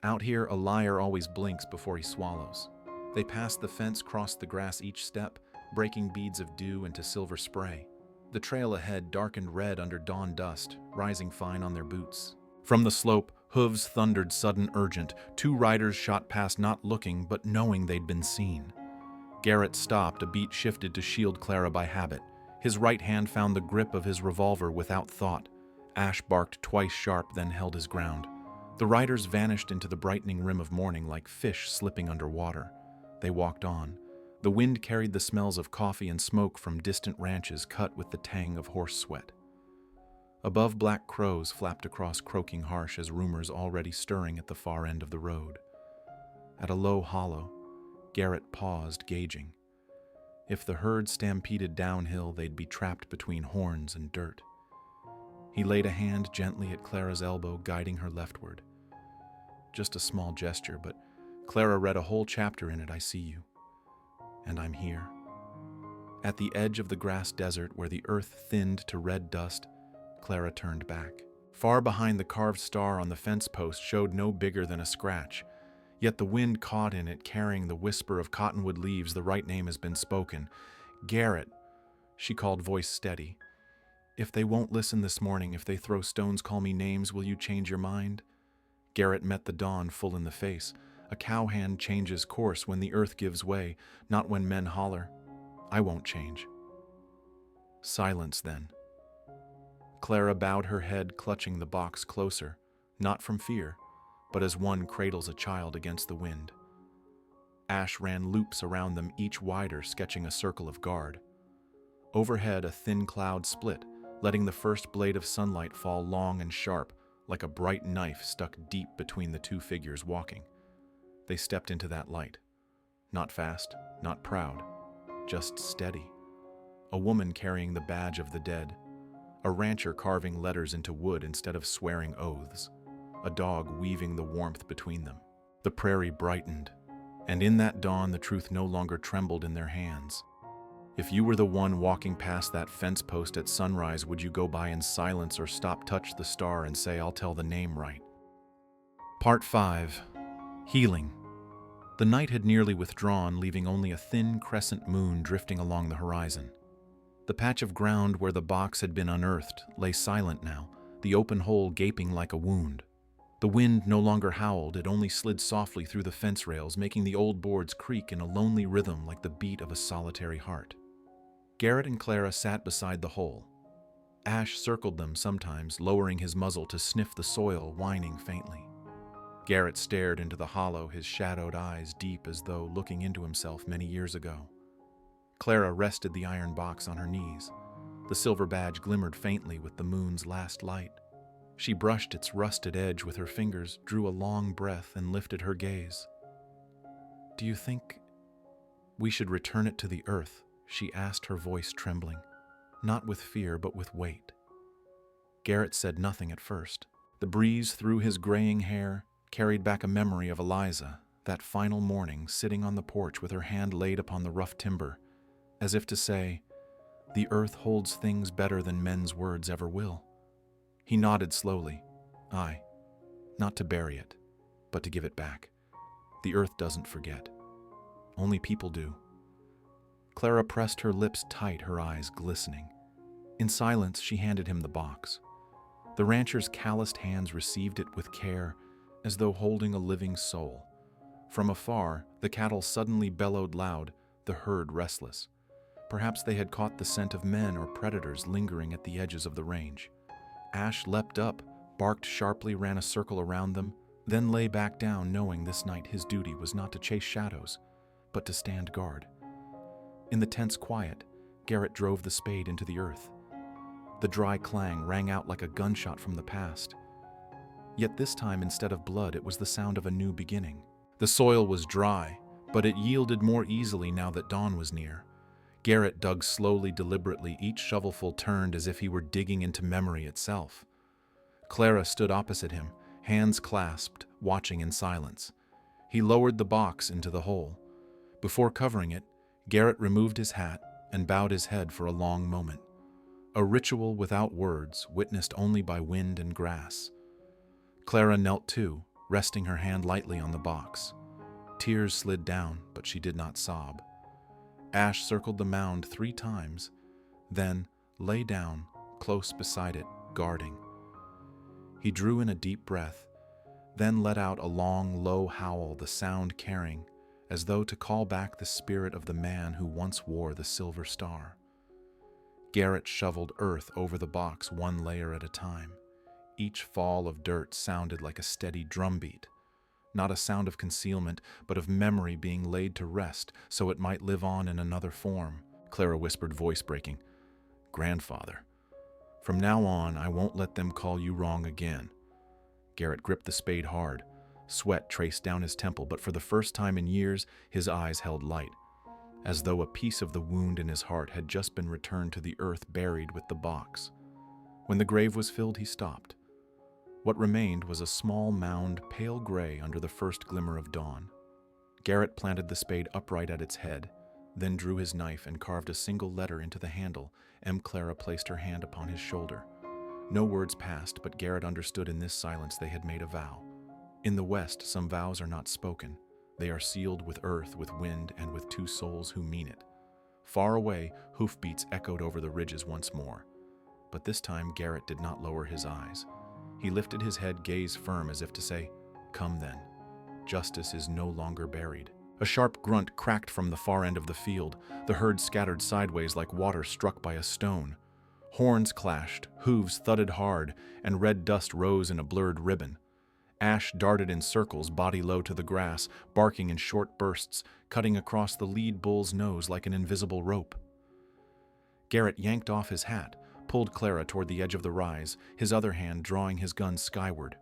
Out here, a liar always blinks before he swallows." They passed the fence, crossed the grass each step, breaking beads of dew into silver spray. The trail ahead darkened red under dawn dust, rising fine on their boots. From the slope, hooves thundered sudden, urgent. Two riders shot past, not looking, but knowing they'd been seen. Garrett stopped, a beat shifted to shield Clara by habit. His right hand found the grip of his revolver without thought. Ash barked twice sharp, then held his ground. The riders vanished into the brightening rim of morning like fish slipping under water. They walked on. The wind carried the smells of coffee and smoke from distant ranches cut with the tang of horse sweat. Above, black crows flapped across, croaking harsh as rumors already stirring at the far end of the road. At a low hollow, Garrett paused, gauging. If the herd stampeded downhill, they'd be trapped between horns and dirt. He laid a hand gently at Clara's elbow, guiding her leftward. Just a small gesture, but Clara read a whole chapter in it. "I see you. And I'm here." At the edge of the grass desert, where the earth thinned to red dust, Clara turned back. Far behind, the carved star on the fence post showed no bigger than a scratch. Yet the wind caught in it, carrying the whisper of cottonwood leaves. The right name has been spoken. "Garrett," she called, voice steady. "If they won't listen this morning, if they throw stones, call me names, will you change your mind?" Garrett met the dawn full in the face. A cowhand changes course when the earth gives way, not when men holler. "I won't change." Silence then. Clara bowed her head, clutching the box closer, not from fear, but as one cradles a child against the wind. Ash ran loops around them, each wider, sketching a circle of guard. Overhead, a thin cloud split, letting the first blade of sunlight fall long and sharp, like a bright knife stuck deep between the two figures walking. They stepped into that light. Not fast, not proud, just steady. A woman carrying the badge of the dead. A rancher carving letters into wood instead of swearing oaths. A dog weaving the warmth between them. The prairie brightened, and in that dawn the truth no longer trembled in their hands. If you were the one walking past that fence post at sunrise, would you go by in silence or stop, touch the star, and say, "I'll tell the name right"? Part 5. Healing. The night had nearly withdrawn, leaving only a thin crescent moon drifting along the horizon. The patch of ground where the box had been unearthed lay silent now, the open hole gaping like a wound. The wind no longer howled, it only slid softly through the fence rails, making the old boards creak in a lonely rhythm like the beat of a solitary heart. Garrett and Clara sat beside the hole. Ash circled them sometimes, lowering his muzzle to sniff the soil, whining faintly. Garrett stared into the hollow, his shadowed eyes deep as though looking into himself many years ago. Clara rested the iron box on her knees. The silver badge glimmered faintly with the moon's last light. She brushed its rusted edge with her fingers, drew a long breath, and lifted her gaze. "Do you think We should return it to the earth, she asked, her voice trembling, not with fear but with weight. Garrett said nothing at first. The breeze through his graying hair carried back a memory of Eliza, that final morning sitting on the porch with her hand laid upon the rough timber, as if to say, "The earth holds things better than men's words ever will." He nodded slowly. "Aye, not to bury it, but to give it back. The earth doesn't forget. Only people do." Clara pressed her lips tight, her eyes glistening. In silence, she handed him the box. The rancher's calloused hands received it with care, as though holding a living soul. From afar, the cattle suddenly bellowed loud, the herd restless. Perhaps they had caught the scent of men or predators lingering at the edges of the range. Ash leapt up, barked sharply, ran a circle around them, then lay back down, knowing this night his duty was not to chase shadows, but to stand guard. In the tense quiet, Garrett drove the spade into the earth. The dry clang rang out like a gunshot from the past. Yet this time, instead of blood, it was the sound of a new beginning. The soil was dry, but it yielded more easily now that dawn was near. Garrett dug slowly, deliberately, each shovelful turned as if he were digging into memory itself. Clara stood opposite him, hands clasped, watching in silence. He lowered the box into the hole. Before covering it, Garrett removed his hat and bowed his head for a long moment. A ritual without words, witnessed only by wind and grass. Clara knelt too, resting her hand lightly on the box. Tears slid down, but she did not sob. Ash circled the mound 3 times, then lay down, close beside it, guarding. He drew in a deep breath, then let out a long, low howl, the sound carrying, as though to call back the spirit of the man who once wore the silver star. Garrett shoveled earth over the box 1 layer at a time. Each fall of dirt sounded like a steady drumbeat, not a sound of concealment, but of memory being laid to rest so it might live on in another form. Clara whispered, voice breaking, "Grandfather, from now on I won't let them call you wrong again." Garrett gripped the spade hard. Sweat traced down his temple, but for the first time in years, his eyes held light, as though a piece of the wound in his heart had just been returned to the earth buried with the box. When the grave was filled, he stopped. What remained was a small mound, pale gray under the first glimmer of dawn. Garrett planted the spade upright at its head, then drew his knife and carved a single letter into the handle. Clara placed her hand upon his shoulder. No words passed, but Garrett understood in this silence they had made a vow. In the West, some vows are not spoken. They are sealed with earth, with wind, and with 2 souls who mean it. Far away, hoofbeats echoed over the ridges once more. But this time Garrett did not lower his eyes. He lifted his head, gaze firm, as if to say, "Come then. Justice is no longer buried." A sharp grunt cracked from the far end of the field. The herd scattered sideways like water struck by a stone. Horns clashed, hooves thudded hard, and red dust rose in a blurred ribbon. Ash darted in circles, body low to the grass, barking in short bursts, cutting across the lead bull's nose like an invisible rope. Garrett yanked off his hat, pulled Clara toward the edge of the rise, his other hand drawing his gun skyward.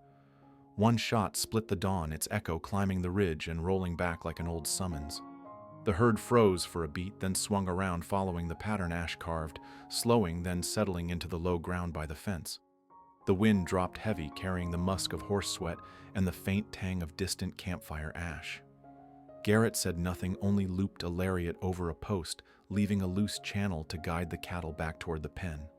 1 shot split the dawn, its echo climbing the ridge and rolling back like an old summons. The herd froze for a beat, then swung around, following the pattern Ash carved, slowing, then settling into the low ground by the fence. The wind dropped heavy, carrying the musk of horse sweat and the faint tang of distant campfire ash. Garrett said nothing, only looped a lariat over a post, leaving a loose channel to guide the cattle back toward the pen.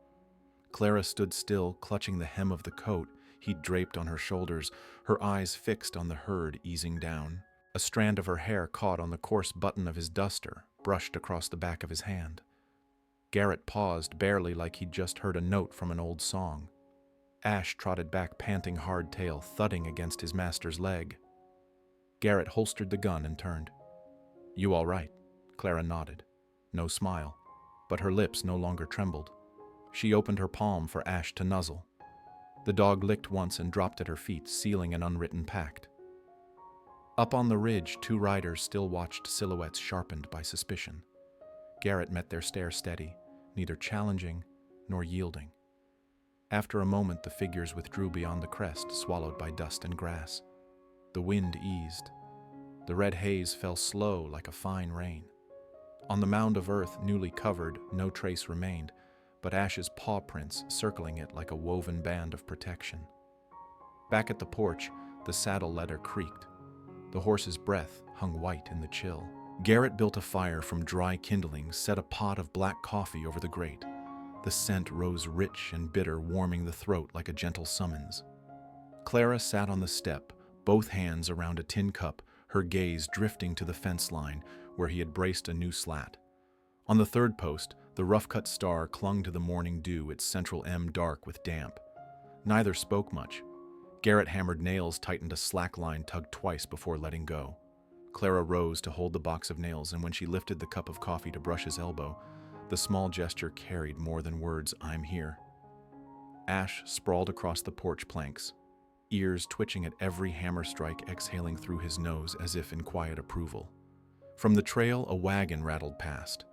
Clara stood still, clutching the hem of the coat he'd draped on her shoulders, her eyes fixed on the herd easing down. A strand of her hair caught on the coarse button of his duster, brushed across the back of his hand. Garrett paused, barely, like he'd just heard a note from an old song. Ash trotted back, panting, hard tail thudding against his master's leg. Garrett holstered the gun and turned. "You all right?" Clara nodded. No smile, but her lips no longer trembled. She opened her palm for Ash to nuzzle. The dog licked once and dropped at her feet, sealing an unwritten pact. Up on the ridge, 2 riders still watched, silhouettes sharpened by suspicion. Garrett met their stare steady, neither challenging nor yielding. After a moment, the figures withdrew beyond the crest, swallowed by dust and grass. The wind eased. The red haze fell slow like a fine rain. On the mound of earth, newly covered, no trace remained, but Ash's paw prints circling it like a woven band of protection. Back at the porch, the saddle leather creaked. The horse's breath hung white in the chill. Garrett built a fire from dry kindlings, set a pot of black coffee over the grate. The scent rose rich and bitter, warming the throat like a gentle summons. Clara sat on the step, both hands around a tin cup, her gaze drifting to the fence line where he had braced a new slat. On the third post, the rough-cut star clung to the morning dew, its central M dark with damp. Neither spoke much. Garrett hammered nails, tightened a slack line, tugged twice before letting go. Clara rose to hold the box of nails, and when she lifted the cup of coffee to brush his elbow, the small gesture carried more than words, "I'm here." Ash sprawled across the porch planks, ears twitching at every hammer strike, exhaling through his nose as if in quiet approval. From the trail, a wagon rattled past.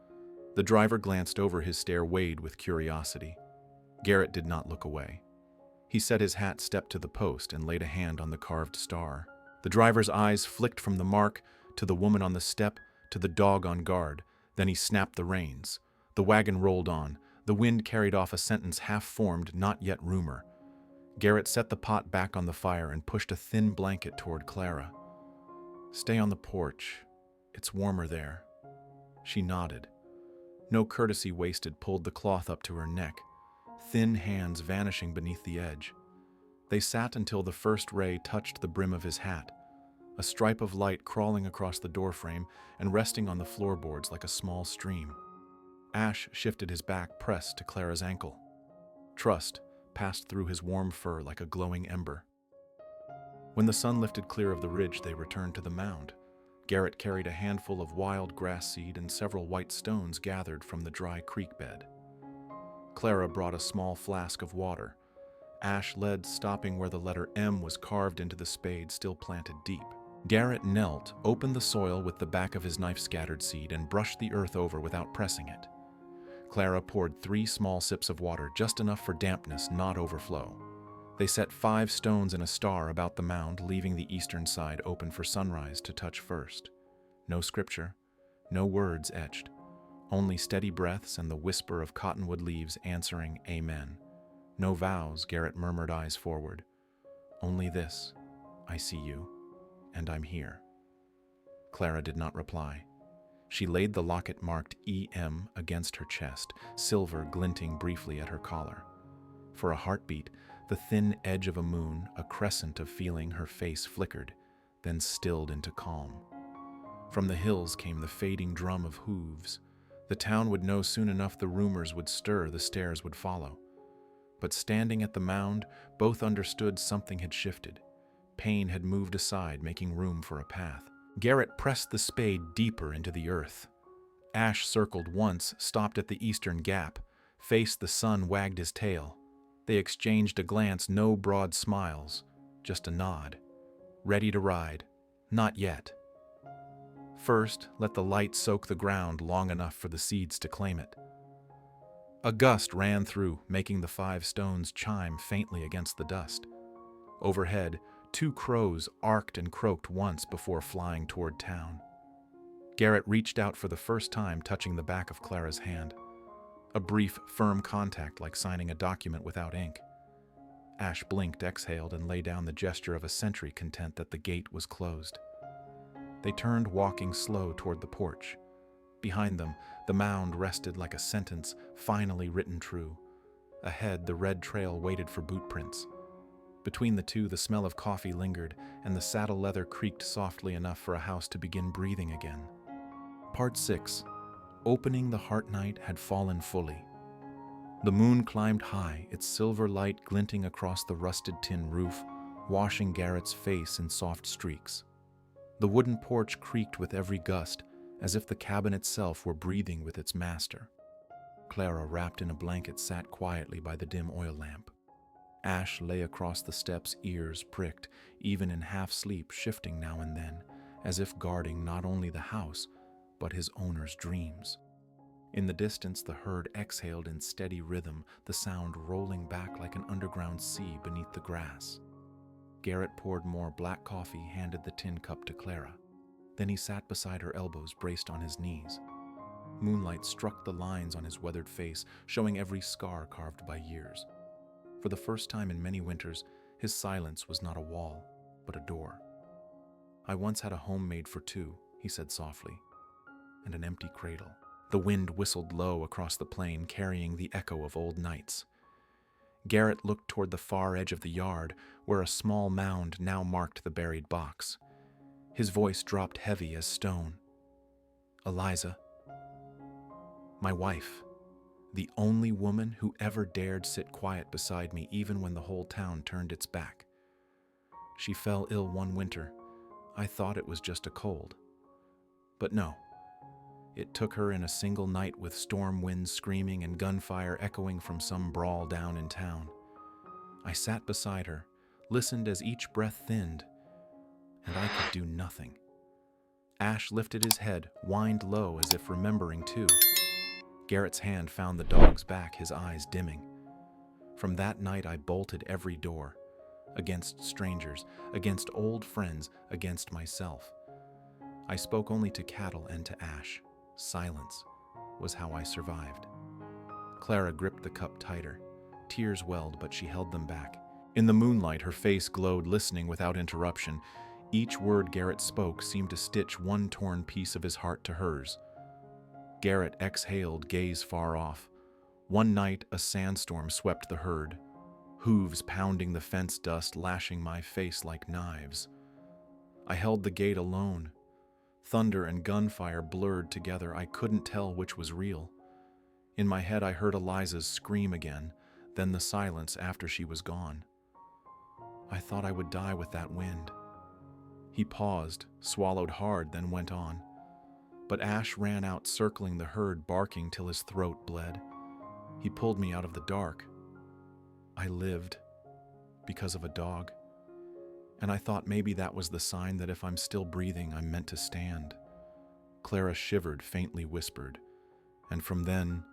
The driver glanced over his stare, weighed with curiosity. Garrett did not look away. He set his hat, stepped to the post, and laid a hand on the carved star. The driver's eyes flicked from the mark to the woman on the step to the dog on guard. Then he snapped the reins. The wagon rolled on. The wind carried off a sentence half-formed, not yet rumor. Garrett set the pot back on the fire and pushed a thin blanket toward Clara. "Stay on the porch. It's warmer there." She nodded. No courtesy wasted, pulled the cloth up to her neck, thin hands vanishing beneath the edge. They sat until the first ray touched the brim of his hat, a stripe of light crawling across the doorframe and resting on the floorboards like a small stream. Ash shifted his back, pressed to Clara's ankle. Trust passed through his warm fur like a glowing ember. When the sun lifted clear of the ridge, they returned to the mound. Garrett carried a handful of wild grass seed and several white stones gathered from the dry creek bed. Clara brought a small flask of water. Ash led, stopping where the letter M was carved into the spade still planted deep. Garrett knelt, opened the soil with the back of his knife-scattered seed, and brushed the earth over without pressing it. Clara poured 3 small sips of water, just enough for dampness, not overflow. They set 5 stones in a star about the mound, leaving the eastern side open for sunrise to touch first. No scripture, no words etched, only steady breaths and the whisper of cottonwood leaves answering amen. No vows, Garrett murmured, eyes forward. Only this: I see you, and I'm here. Clara did not reply. She laid the locket marked EM against her chest, silver glinting briefly at her collar. For a heartbeat, the thin edge of a moon, a crescent of feeling, her face flickered, then stilled into calm. From the hills came the fading drum of hooves. The town would know soon enough, the rumors would stir, the stares would follow. But standing at the mound, both understood something had shifted. Pain had moved aside, making room for a path. Garrett pressed the spade deeper into the earth. Ash circled once, stopped at the eastern gap, faced the sun, wagged his tail. They exchanged a glance, no broad smiles, just a nod. Ready to ride? Not yet. First, let the light soak the ground long enough for the seeds to claim it. A gust ran through, making the 5 stones chime faintly against the dust. Overhead, 2 crows arced and croaked once before flying toward town. Garrett reached out for the first time, touching the back of Clara's hand. A brief, firm contact, like signing a document without ink. Ash blinked, exhaled, and lay down the gesture of a sentry, content that the gate was closed. They turned, walking slow toward the porch. Behind them, the mound rested like a sentence finally written true. Ahead, the red trail waited for boot prints. Between the two, the smell of coffee lingered, and the saddle leather creaked softly enough for a house to begin breathing again. Part 6. Opening the heart night had fallen fully. The moon climbed high, its silver light glinting across the rusted tin roof, washing Garrett's face in soft streaks. The wooden porch creaked with every gust, as if the cabin itself were breathing with its master. Clara, wrapped in a blanket, sat quietly by the dim oil lamp. Ash lay across the steps, ears pricked, even in half-sleep, shifting now and then, as if guarding not only the house, but his owner's dreams. In the distance, the herd exhaled in steady rhythm, the sound rolling back like an underground sea beneath the grass. Garrett poured more black coffee, handed the tin cup to Clara. Then he sat beside her, elbows braced on his knees. Moonlight struck the lines on his weathered face, showing every scar carved by years. For the first time in many winters, his silence was not a wall, but a door. "I once had a home made for two," he said softly, "and an empty cradle." The wind whistled low across the plain, carrying the echo of old nights. Garrett looked toward the far edge of the yard, where a small mound now marked the buried box. His voice dropped heavy as stone. "Eliza, my wife, the only woman who ever dared sit quiet beside me even when the whole town turned its back. She fell ill one winter. I thought it was just a cold. But no. It took her in a single night with storm winds screaming and gunfire echoing from some brawl down in town. I sat beside her, listened as each breath thinned, and I could do nothing." Ash lifted his head, whined low as if remembering too. Garrett's hand found the dog's back, his eyes dimming. "From that night I bolted every door. Against strangers, against old friends, against myself. I spoke only to cattle and to Ash. Silence was how I survived." Clara gripped the cup tighter. Tears welled, but she held them back. In the moonlight, her face glowed, listening without interruption. Each word Garrett spoke seemed to stitch one torn piece of his heart to hers. Garrett exhaled, gaze far off. "One night, a sandstorm swept the herd, hooves pounding the fence dust, lashing my face like knives. I held the gate alone. Thunder and gunfire blurred together. I couldn't tell which was real. In my head, I heard Eliza's scream again, then the silence after she was gone. I thought I would die with that wind." He paused, swallowed hard, then went on. "But Ash ran out, circling the herd, barking till his throat bled. He pulled me out of the dark. I lived because of a dog. And I thought maybe that was the sign that if I'm still breathing, I'm meant to stand." Clara shivered, faintly whispered, "And from then,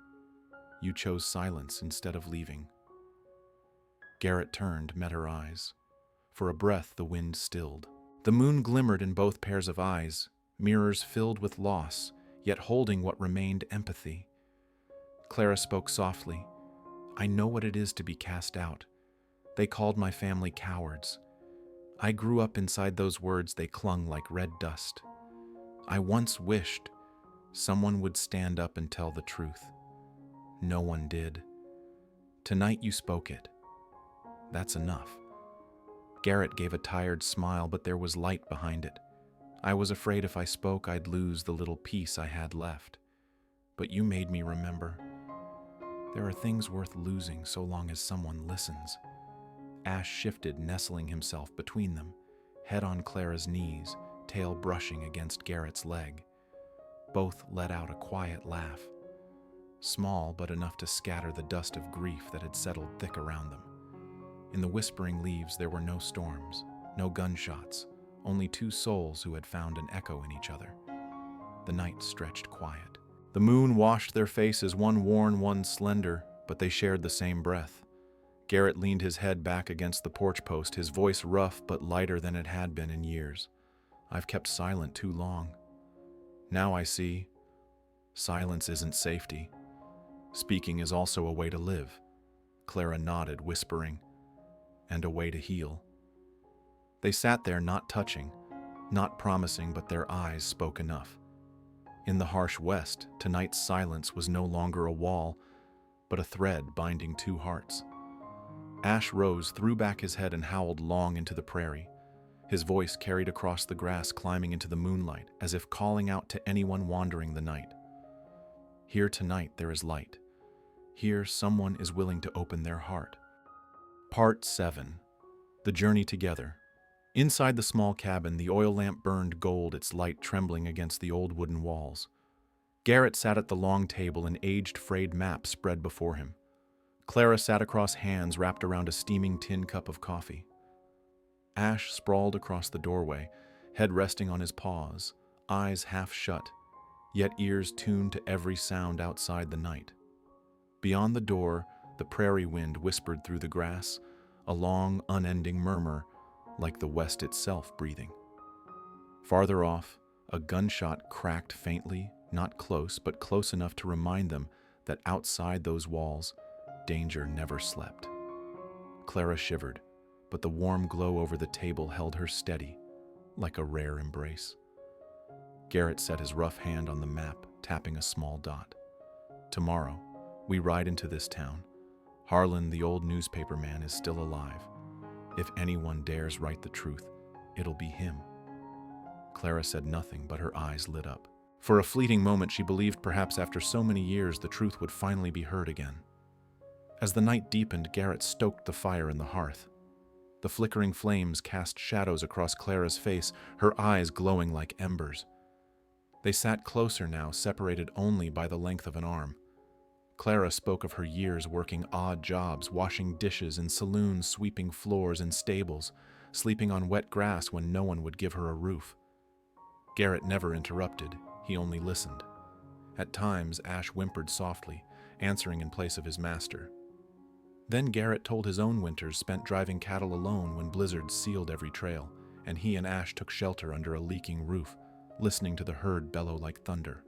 you chose silence instead of leaving." Garrett turned, met her eyes. For a breath, the wind stilled. The moon glimmered in both pairs of eyes, mirrors filled with loss, yet holding what remained empathy. Clara spoke softly. "I know what it is to be cast out. They called my family cowards. I grew up inside those words. They clung like red dust. I once wished someone would stand up and tell the truth. No one did. Tonight you spoke it. That's enough." Garrett gave a tired smile, but there was light behind it. "I was afraid if I spoke, I'd lose the little piece I had left. But you made me remember. There are things worth losing so long as someone listens." Ash shifted, nestling himself between them, head on Clara's knees, tail brushing against Garrett's leg. Both let out a quiet laugh, small but enough to scatter the dust of grief that had settled thick around them. In the whispering leaves there were no storms, no gunshots, only two souls who had found an echo in each other. The night stretched quiet. The moon washed their faces, one worn, one slender, but they shared the same breath. Garrett leaned his head back against the porch post, his voice rough but lighter than it had been in years. "I've kept silent too long. Now I see, silence isn't safety. Speaking is also a way to live." Clara nodded, whispering, "And a way to heal." They sat there, not touching, not promising, but their eyes spoke enough. In the harsh west, tonight's silence was no longer a wall, but a thread binding two hearts. Ash rose, threw back his head, and howled long into the prairie. His voice carried across the grass, climbing into the moonlight, as if calling out to anyone wandering the night. "Here tonight there is light. Here someone is willing to open their heart." Part 7. The Journey Together. Inside the small cabin, the oil lamp burned gold, its light trembling against the old wooden walls. Garrett sat at the long table, an aged frayed map spread before him. Clara sat across hands wrapped around a steaming tin cup of coffee. Ash sprawled across the doorway, head resting on his paws, eyes half shut, yet ears tuned to every sound outside the night. Beyond the door, the prairie wind whispered through the grass, a long, unending murmur, like the west itself breathing. Farther off, a gunshot cracked faintly Not close, but close enough to remind them that outside those walls, danger never slept. Clara shivered, but the warm glow over the table held her steady, like a rare embrace. Garrett set his rough hand on the map, tapping a small dot. Tomorrow, we ride into this town. Harlan, the old newspaper man, is still alive. If anyone dares write the truth, it'll be him. Clara said nothing, but her eyes lit up. For a fleeting moment, she believed perhaps after so many years the truth would finally be heard again. As the night deepened, Garrett stoked the fire in the hearth. The flickering flames cast shadows across Clara's face, her eyes glowing like embers. They sat closer now, separated only by the length of an arm. Clara spoke of her years working odd jobs, washing dishes in saloons, sweeping floors in stables, sleeping on wet grass when no one would give her a roof. Garrett never interrupted, he only listened. At times, Ash whimpered softly, answering in place of his master. Then Garrett told his own winters spent driving cattle alone when blizzards sealed every trail, and he and Ash took shelter under a leaking roof, listening to the herd bellow like thunder.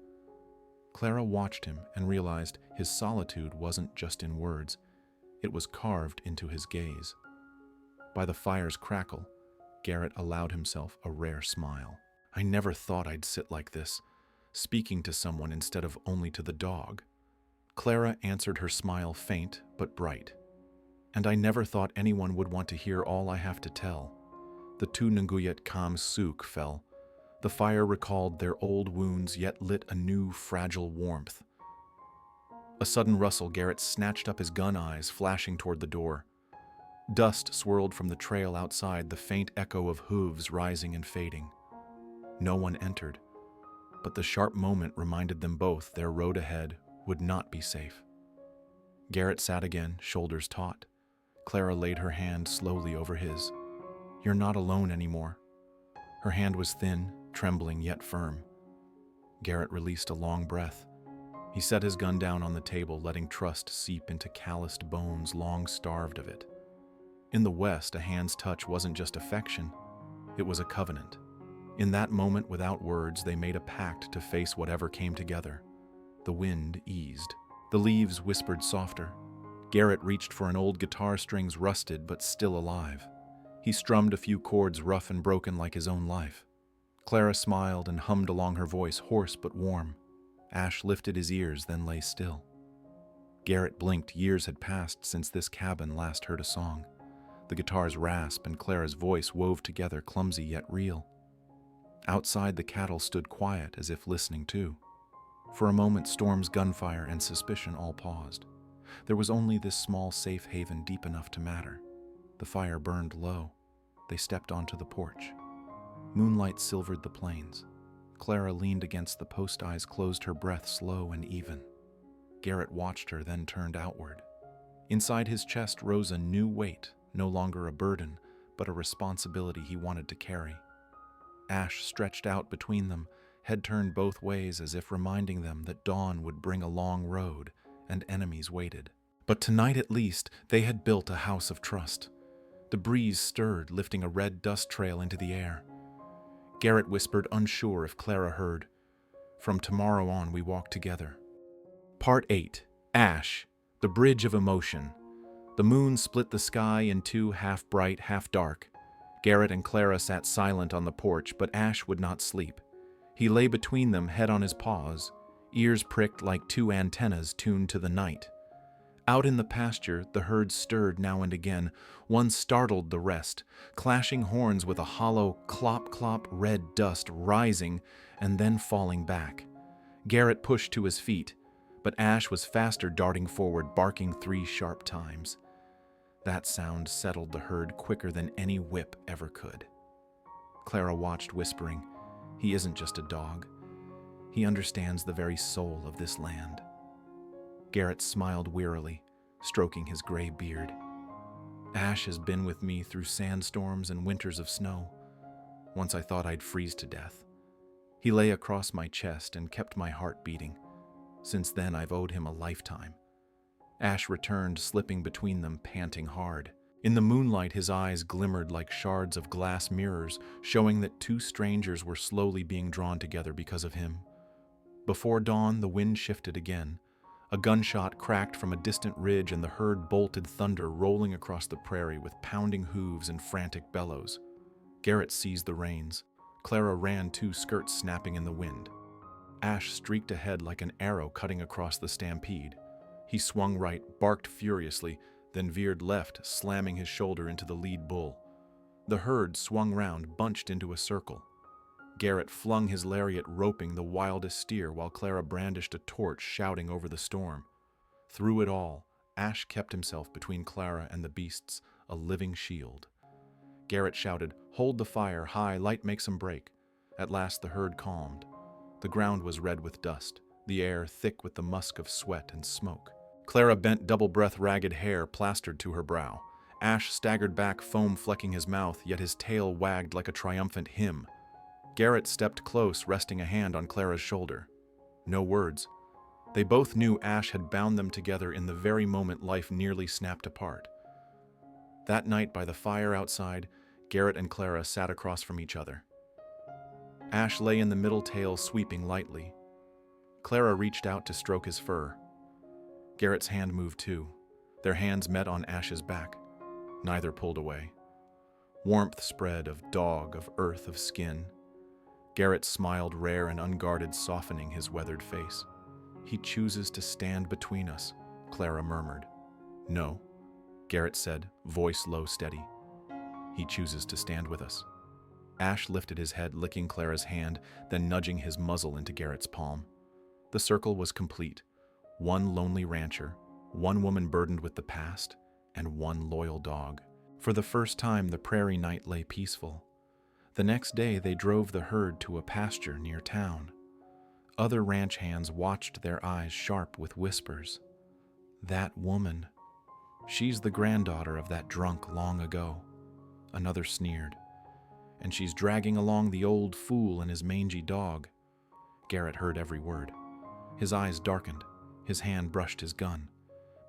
Clara watched him and realized his solitude wasn't just in words, it was carved into his gaze. By the fire's crackle, Garrett allowed himself a rare smile. I never thought I'd sit like this, speaking to someone instead of only to the dog. Clara answered her smile faint but bright. And I never thought anyone would want to hear all I have to tell. The two Nguyet Kam Suk fell. The fire recalled their old wounds, yet lit a new, fragile warmth. A sudden rustle, Garrett snatched up his gun, eyes flashing toward the door. Dust swirled from the trail outside, the faint echo of hooves rising and fading. No one entered, but the sharp moment reminded them both their road ahead would not be safe. Garrett sat again, shoulders taut. Clara laid her hand slowly over his. You're not alone anymore. Her hand was thin, trembling yet firm. Garrett released a long breath. He set his gun down on the table, letting trust seep into calloused bones long starved of it. In the West, a hand's touch wasn't just affection, it was a covenant. In that moment, without words, they made a pact to face whatever came together. The wind eased. The leaves whispered softer. Garrett reached for an old guitar, strings rusted but still alive. He strummed a few chords rough and broken like his own life. Clara smiled and hummed along, her voice hoarse but warm. Ash lifted his ears, then lay still. Garrett blinked. Years had passed since this cabin last heard a song. The guitar's rasp and Clara's voice wove together, clumsy yet real. Outside, the cattle stood quiet, as if listening too. For a moment, storms, gunfire, and suspicion all paused. There was only this small safe haven deep enough to matter. The fire burned low. They stepped onto the porch. Moonlight silvered the plains. Clara leaned against the post, eyes closed, her breath slow and even. Garrett watched her, then turned outward. Inside his chest rose a new weight, no longer a burden, but a responsibility he wanted to carry. Ash stretched out between them, head turned both ways as if reminding them that dawn would bring a long road and enemies waited. But tonight at least, they had built a house of trust. The breeze stirred, lifting a red dust trail into the air. Garrett whispered, unsure if Clara heard. From tomorrow on, we walk together. Part 8. Ash, the Bridge of Emotion. The moon split the sky in two, half bright, half dark. Garrett and Clara sat silent on the porch, but Ash would not sleep. He lay between them, head on his paws, ears pricked like two antennas tuned to the night. Out in the pasture, the herd stirred now and again. One startled the rest, clashing horns with a hollow clop-clop, red dust rising and then falling back. Garrett pushed to his feet, but Ash was faster, darting forward, barking 3 sharp times. That sound settled the herd quicker than any whip ever could. Clara watched, whispering, he isn't just a dog. He understands the very soul of this land. Garrett smiled wearily, stroking his gray beard. Ash has been with me through sandstorms and winters of snow. Once I thought I'd freeze to death. He lay across my chest and kept my heart beating. Since then, I've owed him a lifetime. Ash returned, slipping between them, panting hard. In the moonlight, his eyes glimmered like shards of glass mirrors, showing that 2 strangers were slowly being drawn together because of him. Before dawn, the wind shifted again. A gunshot cracked from a distant ridge and the herd bolted thunder rolling across the prairie with pounding hooves and frantic bellows. Garrett seized the reins. Clara ran, two skirts snapping in the wind. Ash streaked ahead like an arrow cutting across the stampede. He swung right, barked furiously, then veered left, slamming his shoulder into the lead bull. The herd swung round, bunched into a circle. Garrett flung his lariat, roping the wildest steer, while Clara brandished a torch, shouting over the storm. Through it all, Ash kept himself between Clara and the beasts, a living shield. Garrett shouted, "Hold the fire high, light makes 'em break." At last the herd calmed. The ground was red with dust, the air thick with the musk of sweat and smoke. Clara bent double-breath, ragged hair plastered to her brow. Ash staggered back, foam flecking his mouth, yet his tail wagged like a triumphant hymn. Garrett stepped close, resting a hand on Clara's shoulder. No words. They both knew Ash had bound them together in the very moment life nearly snapped apart. That night by the fire outside, Garrett and Clara sat across from each other. Ash lay in the middle, tail sweeping lightly. Clara reached out to stroke his fur. Garrett's hand moved too. Their hands met on Ash's back. Neither pulled away. Warmth spread of dog, of earth, of skin. Garrett smiled, rare and unguarded, softening his weathered face. "He chooses to stand between us," Clara murmured. "No," Garrett said, voice low, steady. "He chooses to stand with us." Ash lifted his head, licking Clara's hand, then nudging his muzzle into Garrett's palm. The circle was complete. One lonely rancher, one woman burdened with the past, and one loyal dog. For the first time, the prairie night lay peaceful. The next day, they drove the herd to a pasture near town. Other ranch hands watched, their eyes sharp with whispers. "That woman. She's the granddaughter of that drunk long ago." Another sneered. "And she's dragging along the old fool and his mangy dog." Garrett heard every word. His eyes darkened. His hand brushed his gun.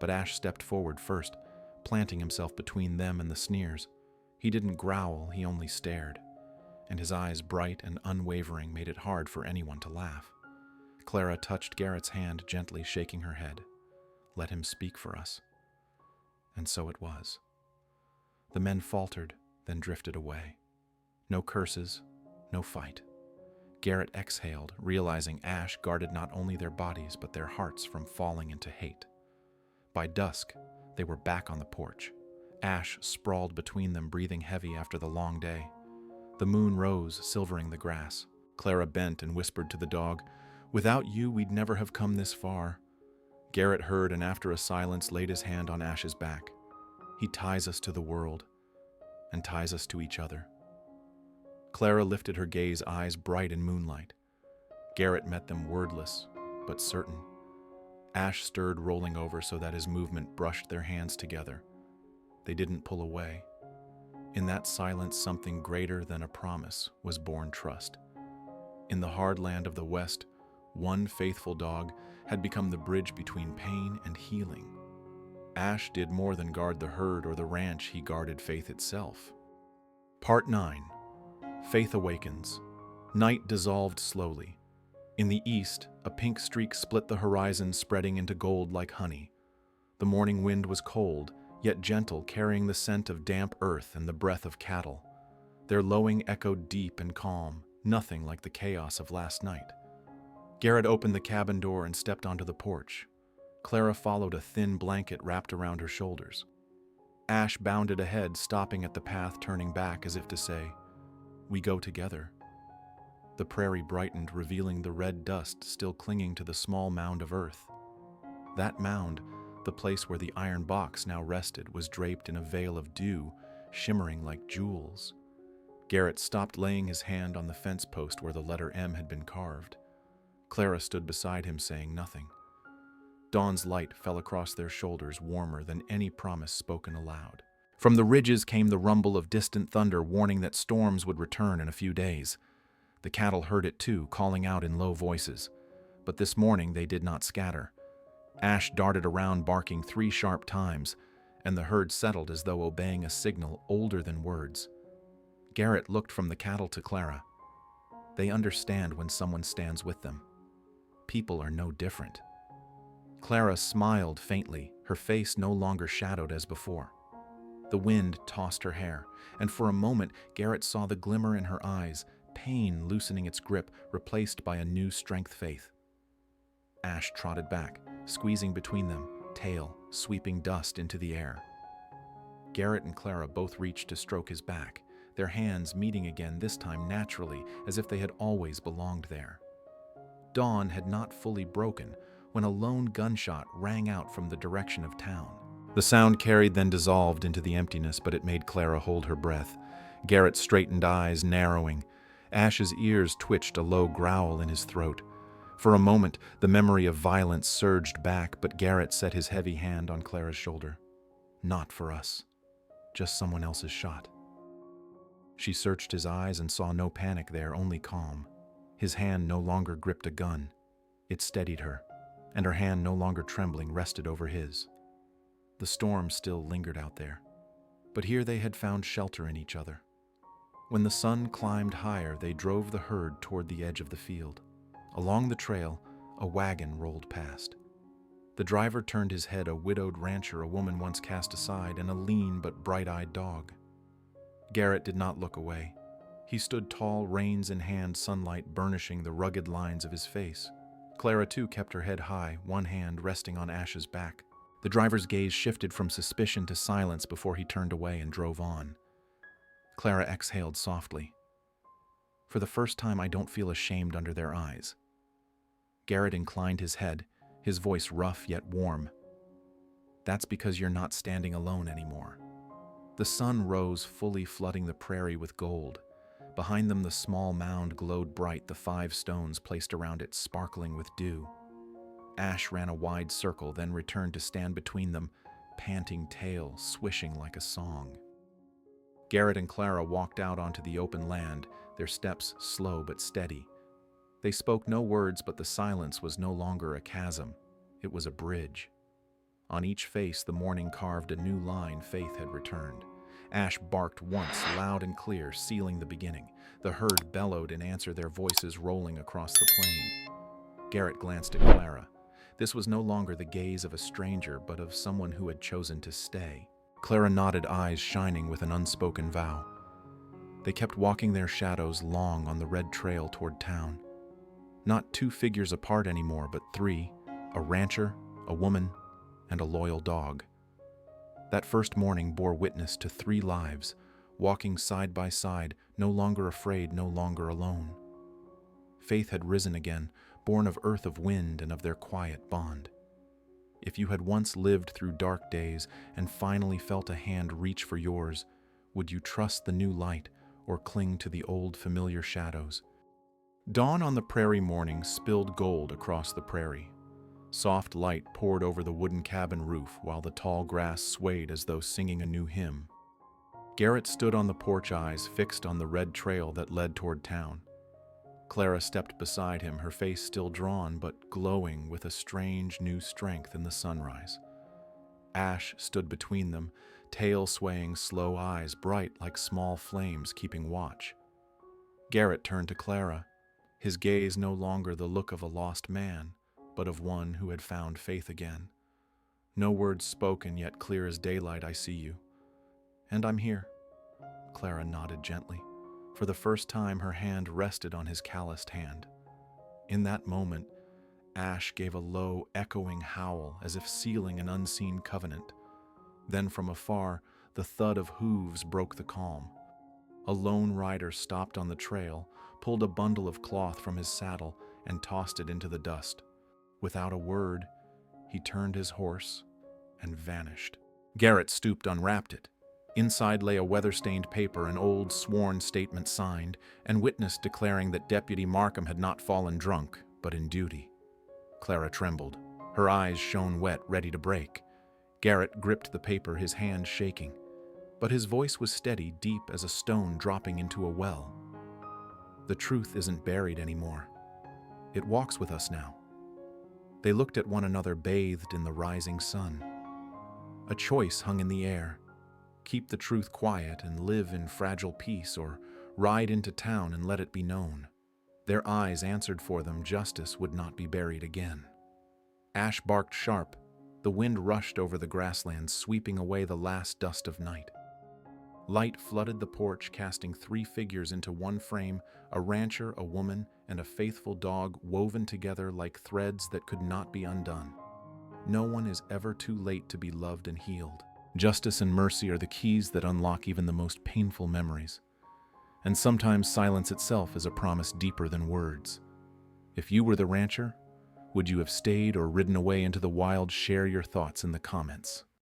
But Ash stepped forward first, planting himself between them and the sneers. He didn't growl, he only stared. And his eyes, bright and unwavering, made it hard for anyone to laugh. Clara touched Garrett's hand, gently shaking her head. "Let him speak for us." And so it was. The men faltered, then drifted away. No curses, no fight. Garrett exhaled, realizing Ash guarded not only their bodies but their hearts from falling into hate. By dusk, they were back on the porch. Ash sprawled between them, breathing heavy after the long day. The moon rose, silvering the grass. Clara bent and whispered to the dog, "Without you, we'd never have come this far." Garrett heard and after a silence laid his hand on Ash's back. "He ties us to the world and ties us to each other." Clara lifted her gaze, eyes bright in moonlight. Garrett met them, wordless, but certain. Ash stirred, rolling over so that his movement brushed their hands together. They didn't pull away. In that silence, something greater than a promise was born: trust. In the hard land of the West, one faithful dog had become the bridge between pain and healing. Ash did more than guard the herd or the ranch, he guarded faith itself. Part 9. Faith Awakens. Night dissolved slowly. In the east, a pink streak split the horizon, spreading into gold like honey. The morning wind was cold, yet gentle, carrying the scent of damp earth and the breath of cattle. Their lowing echoed deep and calm, nothing like the chaos of last night. Garrett opened the cabin door and stepped onto the porch. Clara followed, a thin blanket wrapped around her shoulders. Ash bounded ahead, stopping at the path, turning back as if to say, "We go together." The prairie brightened, revealing the red dust still clinging to the small mound of earth. That mound, the place where the iron box now rested, was draped in a veil of dew, shimmering like jewels. Garrett stopped, laying his hand on the fence post where the letter M had been carved. Clara stood beside him, saying nothing. Dawn's light fell across their shoulders, warmer than any promise spoken aloud. From the ridges came the rumble of distant thunder, warning that storms would return in a few days. The cattle heard it too, calling out in low voices. But this morning they did not scatter. Ash darted around, barking 3 sharp times, and the herd settled as though obeying a signal older than words. Garrett looked from the cattle to Clara. They understand when someone stands with them. people are no different. Clara smiled faintly, her face no longer shadowed as before. The wind tossed her hair, and for a moment Garrett saw the glimmer in her eyes, pain loosening its grip, replaced by a new strength faith. Ash trotted back, squeezing between them, tail sweeping dust into the air. Garrett and Clara both reached to stroke his back, their hands meeting again, this time naturally, as if they had always belonged there. Dawn had not fully broken when a lone gunshot rang out from the direction of town. The sound carried, then dissolved into the emptiness, but it made Clara hold her breath. Garrett's straightened eyes narrowing. Ash's ears twitched, a low growl in his throat. For a moment, the memory of violence surged back, but Garrett set his heavy hand on Clara's shoulder. Not for us. Just someone else's shot. She searched his eyes and saw no panic there, only calm. His hand no longer gripped a gun. It steadied her, and her hand no longer trembling rested over his. The storm still lingered out there, but here they had found shelter in each other. When the sun climbed higher, they drove the herd toward the edge of the field. Along the trail, a wagon rolled past. The driver turned his head, a widowed rancher a woman once cast aside, and a lean but bright-eyed dog. Garrett did not look away. He stood tall, reins in hand, sunlight burnishing the rugged lines of his face. Clara, too, kept her head high, one hand resting on Ash's back. The driver's gaze shifted from suspicion to silence before he turned away and drove on. Clara exhaled softly. For the first time, I don't feel ashamed under their eyes. Garrett inclined his head, his voice rough yet warm. That's because you're not standing alone anymore. The sun rose, fully flooding the prairie with gold. Behind them, the small mound glowed bright, the 5 stones placed around it sparkling with dew. Ash ran a wide circle, then returned to stand between them, panting tail swishing like a song. Garrett and Clara walked out onto the open land, their steps slow but steady. They spoke no words, but the silence was no longer a chasm. It was a bridge. On each face, the morning carved a new line. Faith had returned. Ash barked once, loud and clear, sealing the beginning. The herd bellowed in answer, their voices rolling across the plain. Garrett glanced at Clara. This was no longer the gaze of a stranger, but of someone who had chosen to stay. Clara nodded, eyes shining with an unspoken vow. They kept walking their shadows long on the red trail toward town. Not 2 figures apart anymore, but 3, a rancher, a woman, and a loyal dog. That first morning bore witness to 3 lives, walking side by side, no longer afraid, no longer alone. Faith had risen again, born of earth, of wind, and of their quiet bond. If you had once lived through dark days and finally felt a hand reach for yours, would you trust the new light or cling to the old familiar shadows? Dawn on the prairie morning spilled gold across the prairie. Soft light poured over the wooden cabin roof while the tall grass swayed as though singing a new hymn. Garrett stood on the porch, eyes fixed on the red trail that led toward town. Clara stepped beside him, her face still drawn but glowing with a strange new strength in the sunrise. Ash stood between them, tail swaying, slow eyes bright like small flames keeping watch. Garrett turned to Clara, his gaze no longer the look of a lost man, but of one who had found faith again. No words spoken, yet clear as daylight. I see you. And I'm here. Clara nodded gently. For the first time, her hand rested on his calloused hand. In that moment, Ash gave a low, echoing howl as if sealing an unseen covenant. Then from afar, the thud of hooves broke the calm. A lone rider stopped on the trail, pulled a bundle of cloth from his saddle, and tossed it into the dust. Without a word, he turned his horse and vanished. Garrett stooped, unwrapped it. Inside lay a weather-stained paper, an old sworn statement signed, and witness declaring that Deputy Markham had not fallen drunk, but in duty. Clara trembled. Her eyes shone wet, ready to break. Garrett gripped the paper, his hand shaking. But his voice was steady, deep as a stone dropping into a well. The truth isn't buried anymore. It walks with us now. They looked at one another, bathed in the rising sun. A choice hung in the air. Keep the truth quiet and live in fragile peace, or ride into town and let it be known. Their eyes answered for them. Justice would not be buried again. Ash barked sharp. The wind rushed over the grasslands, sweeping away the last dust of night. Light flooded the porch, casting 3 figures into one frame, a rancher, a woman, and a faithful dog woven together like threads that could not be undone. No one is ever too late to be loved and healed. Justice and mercy are the keys that unlock even the most painful memories. And sometimes silence itself is a promise deeper than words. If you were the rancher, would you have stayed or ridden away into the wild? Share your thoughts in the comments.